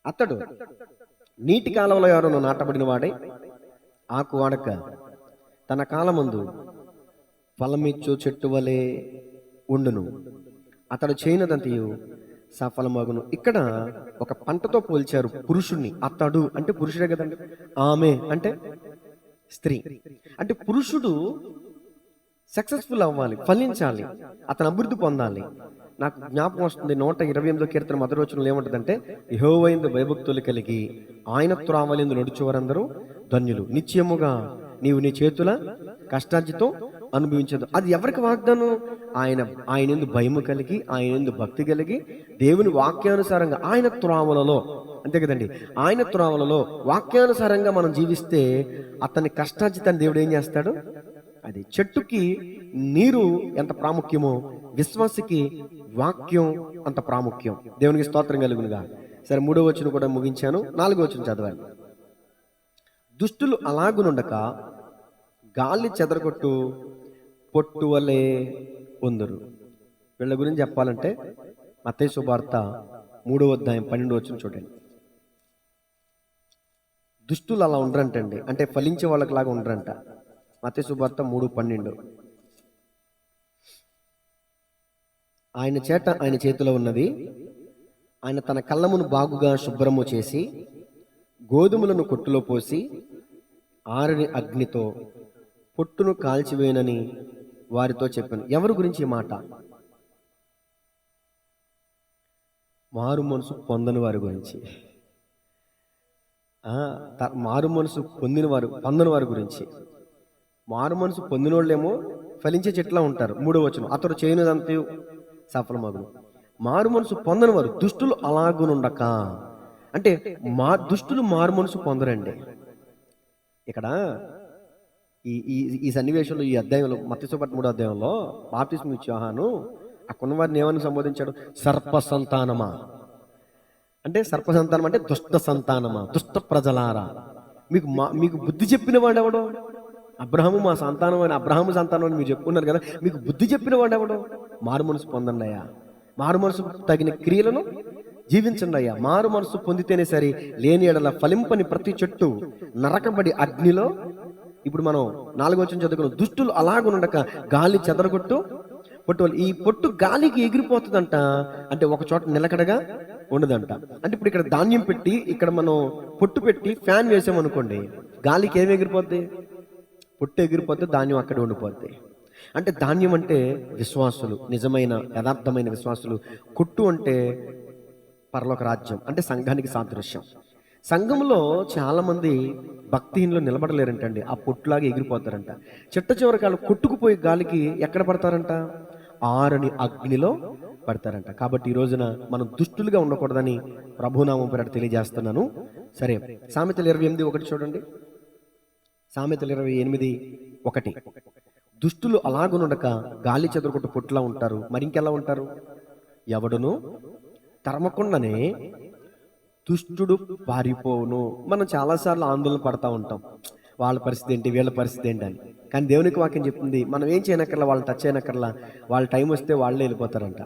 Speaker 1: అతడు నీటి కాలంలో ఎవరో నాటబడిన వాడే, ఆకు వాడక తన కాలమందు ఫలమిచ్చు చెట్టు వలె ఉండును, అతడు చేయనదంతయు సఫలమగును. ఇక్కడ ఒక పంటతో పోల్చారు పురుషుణ్ణి. అతడు అంటే పురుషుడే కదండి, ఆమె అంటే స్త్రీ. అంటే పురుషుడు సక్సెస్ఫుల్ అవ్వాలి, ఫలించాలి, అతను అభివృద్ధి పొందాలి. నాకు జ్ఞాపకం వస్తుంది 128వ కీర్తన మొదటి వచనంలో ఏముంటుందంటే, యెహోవాయందు భయభక్తులు కలిగి ఆయన త్రోవలందు నడుచువారందరూ ధన్యులు, నిశ్చయముగా నీవు నీ చేతుల కష్టార్జితం అనుభవించదు. అది ఎవరికి వాగ్దానం? ఆయన యందు భయము కలిగి, ఆయన యందు భక్తి కలిగి, దేవుని వాక్యానుసారంగా ఆయన త్రోవలలో, అంతే కదండి, ఆయన త్రోవలలో వాక్యానుసారంగా మనం జీవిస్తే అతని కష్టార్జితాన్ని దేవుడు ఏం చేస్తాడు? అది చెట్టుకి నీరు ఎంత ప్రాముఖ్యమో విశ్వాసికి వాక్యం అంత ప్రాముఖ్యం. దేవునికి స్తోత్రం కలుగునుగా. సరే, 3వ వచనం కూడా ముగించాను. 4వ వచనం చదవాలి. దుష్టులు అలాగునుండక గాలి చెదరగొట్టు పొట్టు వలె ఉందరు. వీళ్ళ గురించి చెప్పాలంటే మత్తయి సువార్త 3వ అధ్యాయం 12వ వచనం చూడండి. దుష్టులు అలా ఉండరంటండి, అంటే ఫలించే వాళ్ళకి లాగా ఉండరంట. మత్తయి సువార్త 3:12. ఆయన చేతిలో ఉన్నది, ఆయన తన కళ్ళమును బాగుగా శుభ్రము చేసి గోధుమలను కొట్టులో పోసి ఆరని అగ్నితో పొట్టును కాల్చివేయనని వారితో చెప్పాను. ఎవరి గురించి ఈ మాట? మారు మనసు పొందని వారి గురించి. మారు మనసు పొందని వారి గురించి. మారు మనసు పొందిన వాళ్ళేమో ఫలించే చెట్లా ఉంటారు. 3వ వచనం, అతడు చేయనిదంతయు సఫలమగును. మారు మనసు పొందని వారు దుష్టులు అలాగునుండక, అంటే దుష్టులు మారు మనసు పొందరండి. ఇక్కడ ఈ సన్నివేశంలో, ఈ అధ్యాయంలో, మత్తయి సువార్త 3వ అధ్యాయంలో బాప్తిస్మం ఇచ్చే యోహాను అక్కడ వారిని ఏమని సంబోధించాడు? సర్ప సంతానమా. అంటే సర్ప సంతానం అంటే దుష్ట సంతానమా, దుష్ట ప్రజలారా. మీకు బుద్ధి చెప్పిన వాడు ఎవడో? అబ్రహాము మా సంతానం అని, అబ్రహాము సంతానం అని మీరు చెప్పుకున్నారు కదా, మీకు బుద్ధి చెప్పిన వాడు ఎవడో? మారు మనసు పొందండి అయ్యా, మారు మనసు తగిన క్రియలను జీవించండి అయ్యా. మారు మనసు పొందితేనే సరే, లేని ఎడల ఫలింపని ప్రతి చెట్టు నరకబడి అగ్నిలో. ఇప్పుడు మనం 4వ వచనం చదువుకున్నాం. దుష్టులు అలాగునుండక గాలి చెదరగొట్టు పొట్టు. ఈ పొట్టు గాలికి ఎగిరిపోతుందంట, అంటే ఒక చోట నిలకడగా ఉండదంట. అంటే ఇప్పుడు ఇక్కడ ధాన్యం పెట్టి, ఇక్కడ మనం పొట్టు పెట్టి ఫ్యాన్ వేసామనుకోండి, గాలికి ఏమి ఎగిరిపోద్ది? పొట్టు ఎగిరిపోతే ధాన్యం అక్కడ ఉండిపోద్ది. అంటే ధాన్యం అంటే విశ్వాసులు, నిజమైన యథార్థమైన విశ్వాసులు. కొట్టు అంటే పరలోక రాజ్యం, అంటే సంఘానికి సాదృశ్యం. సంఘంలో చాలా మంది భక్తిహీనులు నిలబడలేరంటండి, ఆ పొట్టులాగా ఎగిరిపోతారంట. చిట్ట చివరికి వాళ్ళు కొట్టుకుపోయి గాలికి ఎక్కడ పడతారంట? ఆరని అగ్నిలో పడతారంట. కాబట్టి ఈ రోజున మనం దుష్టులుగా ఉండకూడదని ప్రభునామం పేరట తెలియజేస్తున్నాను. సరే, సామెతలు 28:1 చూడండి. సామెతలు 28:1. దుష్టులు అలాగునుండక గాలి చెదరగొట్టు పొట్టులా ఉంటారు. మరి ఇంకెలా ఉంటారు? ఎవడును తరమకుండానే దుష్టుడు పారిపోవును. మనం చాలాసార్లు ఆందోళన పడతా ఉంటాం, వాళ్ళ పరిస్థితి ఏంటి, వీళ్ళ పరిస్థితి ఏంటి అని. కానీ దేవునికి వాక్యం చెప్తుంది, మనం ఏం చేయనక్కర్లా, వాళ్ళని టచ్ చేయనక్కర్లా, వాళ్ళ టైం వస్తే వాళ్ళే వెళ్ళిపోతారంట.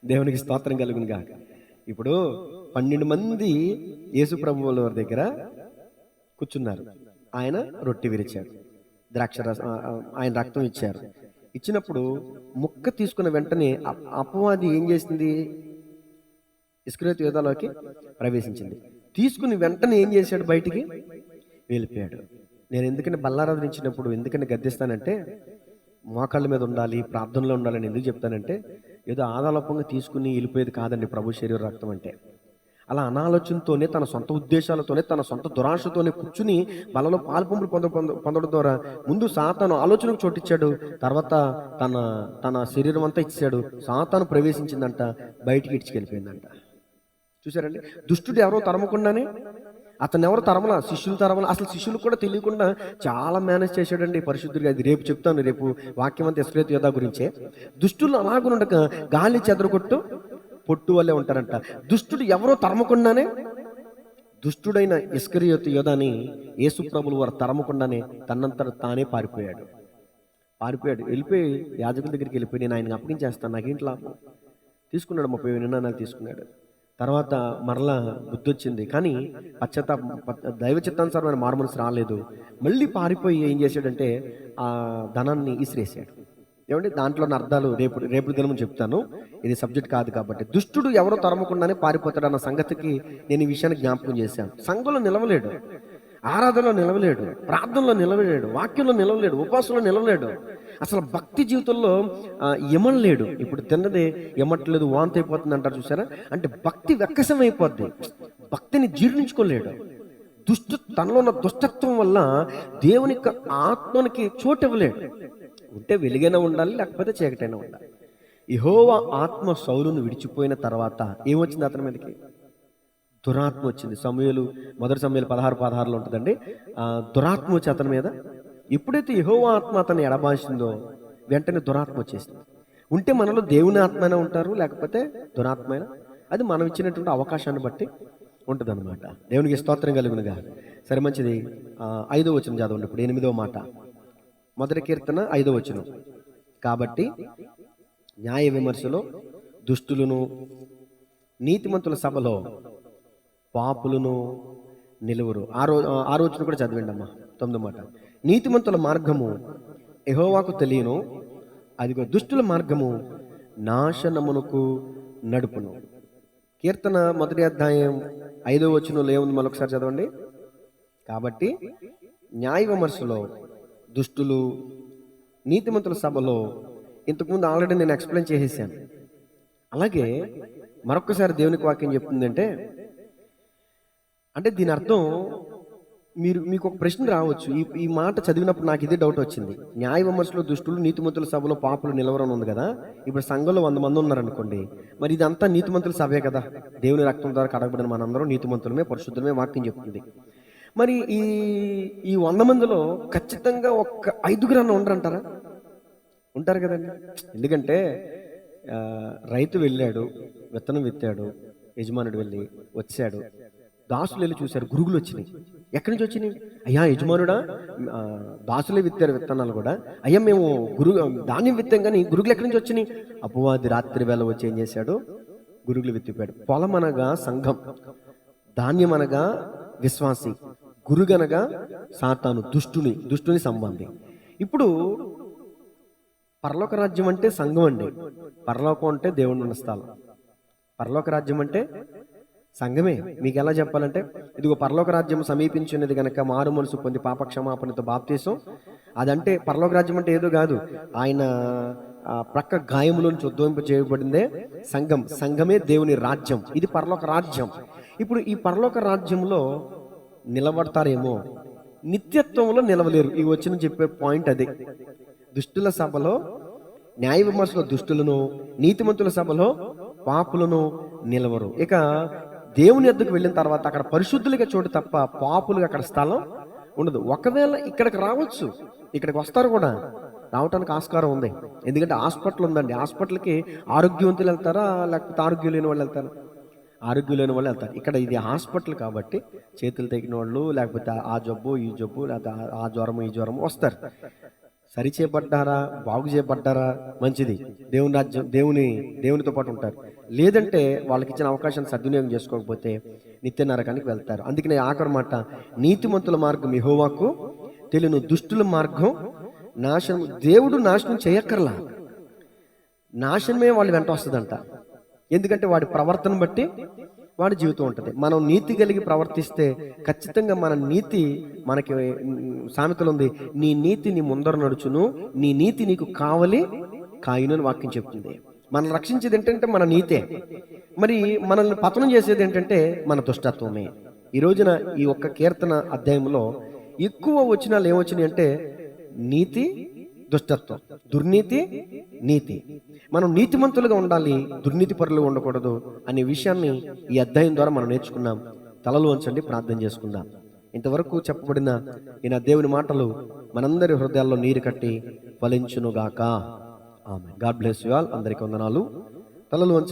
Speaker 1: దేవునికి స్తోత్రం కలుగును గాక. ఇప్పుడు 12 మంది యేసు ప్రభువుల వారి దగ్గర కూర్చున్నారు. ఆయన రొట్టె విరిచాడు, ద్రాక్షరసం, ఆయన రక్తం ఇచ్చారు. ఇచ్చినప్పుడు ముక్క తీసుకున్న వెంటనే అపవాది ఏం చేసింది? ఇస్కరియోతు యూదాలోకి ప్రవేశించింది. తీసుకుని వెంటనే ఏం చేశాడు? బయటికి వెళ్ళిపోయాడు. నేను ఎందుకని బల్లారాధన ఇచ్చినప్పుడు ఎందుకని గద్దిస్తానంటే, మోకాళ్ళ మీద ఉండాలి, ప్రార్థనలో ఉండాలని ఎందుకు చెప్తానంటే, ఏదో ఆదాలోపంగా తీసుకుని వెళ్ళిపోయేది కాదండి ప్రభు శరీర రక్తం అంటే. అలా అనాలోచనతోనే, తన సొంత ఉద్దేశాలతోనే, తన సొంత దురాశతోనే కూర్చుని బలలో పాల్పొంపులు పొందడం ద్వారా ముందు సాతాను ఆలోచనకు చోటిచ్చాడు, తర్వాత తన తన శరీరం అంతా ఇచ్చాడు. సాతాను ప్రవేశించిందంట, బయటికి ఇడ్చుకెళ్ళిపోయిందంట. చూసారండి, దుష్టుడు ఎవరో తరమకుండానే, అతను ఎవరు తరమలా, శిష్యులు తరమలా, అసలు శిష్యులు కూడా తెలియకుండా చాలా మేనేజ్ చేశాడండి పరిశుద్ధుడిగా. అది రేపు చెప్తాను, రేపు వాక్యం అంతా ఇస్రాయేలు యోధా గురించే. దుష్టులు అలాగుండక గాలి చెదరగొట్టు పొట్టు వల్లే ఉంటారంట. దుష్టుడు ఎవరో తరమకుండానే, దుష్టుడైన ఇస్కరియోతు యోధాని యేసు ప్రభులు వారు తరమకుండానే తనంతట తానే పారిపోయాడు. వెళ్ళిపోయి యాజకుల దగ్గరికి వెళ్ళిపోయి, నేను ఆయనకు అప్పగించేస్తాను, నాకేంటి లాభం. తీసుకున్నాడు, 30 నినాదాలు తీసుకున్నాడు. తర్వాత మరలా బుద్ధి వచ్చింది, కానీ దైవ చిత్తానుసారమైన మారుమనసు రాలేదు. మళ్ళీ పారిపోయి ఏం చేశాడంటే ఆ ధనాన్ని ఇసిరేసాడు. ఏమంటే దాంట్లో అర్థాలు రేపు దినం చెప్తాను, ఇది సబ్జెక్ట్ కాదు కాబట్టి. దుష్టుడు ఎవరో తరమకుండానే పారిపోతాడు అన్న సంగతికి నేను ఈ విషయాన్ని జ్ఞాపకం చేశాను. సంఘంలో నిలవలేడు, ఆరాధనలో నిలవలేడు, ప్రార్థనలో నిలవలేడు, వాక్యంలో నిలవలేడు, ఉపవాసంలో నిలవలేడు. అసలు భక్తి జీవితంలో ఎమడలేడు. ఇప్పుడు తిన్నదే ఎమట్లేదు, వాంతి అయిపోతుంది అంటారు చూసారా, అంటే భక్తి వెక్కసం అయిపోద్ది, భక్తిని జీర్ణించుకోలేడు. తనలో ఉన్న దుష్టత్వం వల్ల దేవుని ఆత్మనికి చోటు ఇవ్వలేడు. ఉంటే వెలుగైనా ఉండాలి, లేకపోతే చీకటైనా ఉండాలి. యెహోవా ఆత్మ సౌలును విడిచిపోయిన తర్వాత ఏమొచ్చింది అతని మీదకి? దురాత్మ వచ్చింది. మొదటి సమూయేలు 16:16 ఉంటుందండి. దురాత్మ వచ్చి అతని మీద. ఎప్పుడైతే యెహోవా ఆత్మ అతన్ని ఎడబాసిందో వెంటనే దురాత్మ వచ్చేసింది. ఉంటే మనలో దేవుని ఆత్మైనా ఉంటారు, లేకపోతే దురాత్మైనా, అది మనం ఇచ్చినటువంటి అవకాశాన్ని బట్టి ఉంటుంది అనమాట. దేవునికి స్తోత్రం కలుగునుగా. సరే, మంచిది. 5వ వచనం చదవండి ఇప్పుడు, 8వ మాట. మొదటి కీర్తన 5వ వచనం. కాబట్టి న్యాయ విమర్శలో దుష్టులను, నీతిమంతుల సభలో పాపులను నిలువరు. ఆ రోజును కూడా చదివండి అమ్మా, 9వ మాట. నీతిమంతుల మార్గము యెహోవాకు తెలియను, అదిగో దుష్టుల మార్గము నాశనమునకు నడుపును. కీర్తన 1వ అధ్యాయం 5వ వచనంలో ఏముంది మరొకసారి చదవండి. కాబట్టి న్యాయ విమర్శలో దుష్టులు, నీతిమంతుల సభలో, ఇంతకుముందు ఆల్రెడీ నేను ఎక్స్ప్లెయిన్ చేసేసాను. అలాగే మరొకసారి దేవునికి వాక్యం చెప్తుందంటే, అంటే దీని అర్థం మీకు ఒక ప్రశ్న రావచ్చు. ఈ మాట చదివినప్పుడు నాకు ఇదే డౌట్ వచ్చింది. న్యాయ విమర్శలో దుష్టులు, నీతిమంతుల సభలో పాపులు నిలవరని ఉంది కదా. ఇప్పుడు సంఘంలో 100 మంది ఉన్నారనుకోండి, మరి ఇదంతా నీతిమంతుల సభే కదా. దేవుని రక్తం ద్వారా కడగబడిన మనందరం నీతిమంతులమే, పరిశుద్ధమే వాక్యం చెప్తుంది. మరి ఈ 100 మందిలో ఖచ్చితంగా ఒక్క 5గురు ఉండరంటారా? ఉంటారు కదండి. ఎందుకంటే రైతు వెళ్ళాడు, విత్తనం విత్తాడు, యజమానుడు వెళ్ళి వచ్చాడు, దాసులు వెళ్ళి చూశారు, గురుగులు వచ్చినాయి. ఎక్కడి నుంచి వచ్చినాయి? అయ్యా యజమానుడా, దాసులే విత్తారు విత్తనాలు కూడా. అయ్యా మేము ధాన్యం విత్తాం, కానీ గురుగులు ఎక్కడి నుంచి వచ్చినాయి? అపవాది రాత్రి వేళ వచ్చి ఏం చేశాడు? గురుగులు విత్తిపాడు. పొలం అనగా సంఘం, ధాన్యం అనగా విశ్వాసి, గురుగనగా సాతాను, దుష్టుని సంబంధి. ఇప్పుడు పరలోక రాజ్యం అంటే సంఘం అండి. పరలోకం అంటే దేవుని ఉన్న స్థలం. పరలోక రాజ్యం అంటే సంఘమే. మీకు ఎలా చెప్పాలంటే, ఇదిగో పరలోక రాజ్యం సమీపించినది గనక మారు మనసు పొంది పాపక్షమాపణతో బాప్తీసం. అదంటే పరలోక రాజ్యం అంటే ఏదో కాదు, ఆయన ప్రక్క గాయముల నుంచి ఉద్భవింప చేయబడిందే సంఘం. సంఘమే దేవుని రాజ్యం. ఇది పరలోక రాజ్యం. ఇప్పుడు ఈ పరలోక రాజ్యంలో నిలబడతారేమో, నిత్యత్వంలో నిలవలేరు. ఈ వచ్చిన చెప్పే పాయింట్ అదే. దుష్టుల సభలో, న్యాయ విమర్శలో దుష్టులను, నీతిమంతుల సభలో పాపులను నిలవరు. ఇక దేవుని యొద్దకు వెళ్ళిన తర్వాత అక్కడ పరిశుద్ధులుగా చోటు తప్ప పాపులుగా అక్కడ స్థలం ఉండదు. ఒకవేళ ఇక్కడికి రావచ్చు, ఇక్కడికి వస్తారు కూడా, రావడానికి ఆస్కారం ఉంది. ఎందుకంటే హాస్పిటల్ ఉందండి. హాస్పిటల్కి ఆరోగ్యవంతులు వెళ్తారా, లేకపోతే ఆరోగ్యం లేని వాళ్ళు వెళ్తారా? ఆరోగ్యం లేని వాళ్ళు వెళ్తారు. ఇక్కడ ఇది హాస్పిటల్ కాబట్టి చేతులు తెగిన వాళ్ళు, లేకపోతే ఆ జబ్బు ఈ జబ్బు, లేకపోతే ఆ జ్వరము ఈ జ్వరము వస్తారు. సరి చేయబడ్డారా, బాగు చేయబడ్డారా, మంచిది, దేవుని రాజ్యం, దేవునితో పాటు ఉంటారు. లేదంటే వాళ్ళకి ఇచ్చిన అవకాశాన్ని సద్వినియోగం చేసుకోకపోతే నిత్య నరకానికి వెళ్తారు. అందుకనే ఆఖరి మాట, నీతిమంతుల మార్గం యెహోవాకు తెలియను, దుష్టుల మార్గం నాశనం. దేవుడు నాశనం చేయక్కర్లా, నాశనమే వాళ్ళు వెంట వస్తుందంట. ఎందుకంటే వాడి ప్రవర్తన బట్టి వాడి జీవితం ఉంటుంది. మనం నీతి కలిగి ప్రవర్తిస్తే ఖచ్చితంగా మన నీతి మనకి సామెతలు ఉంది, నీ నీతి నీ ముందర నడుచును, నీ నీతి నీకు కావలి కాయును అని వాక్యం చెప్తుంది. మనల్ని రక్షించేది ఏంటంటే మన నీతే. మరి మనల్ని పతనం చేసేది ఏంటంటే మన దుష్టత్వమే. ఈ రోజున ఈ ఒక్క కీర్తన అధ్యాయంలో ఎక్కువ వచనాలు ఏమొచ్చినాయి అంటే నీతి, దుష్టత్వం, దుర్నీతి, నీతి. మనం నీతిమంతులుగా ఉండాలి, దుర్నీతి పరులుగా ఉండకూడదు అనే విషయాన్ని ఈ అధ్యాయం ద్వారా మనం నేర్చుకున్నాం. తలలు వంచండి, ప్రార్థన చేసుకుందాం. ఇంతవరకు చెప్పబడిన ఈయన దేవుని మాటలు మనందరి హృదయాల్లో నీరు కట్టి ఫలించునుగాక. ఆమేన్. God bless you all. అందరికీ వందనాలు. తలలు వంచండి.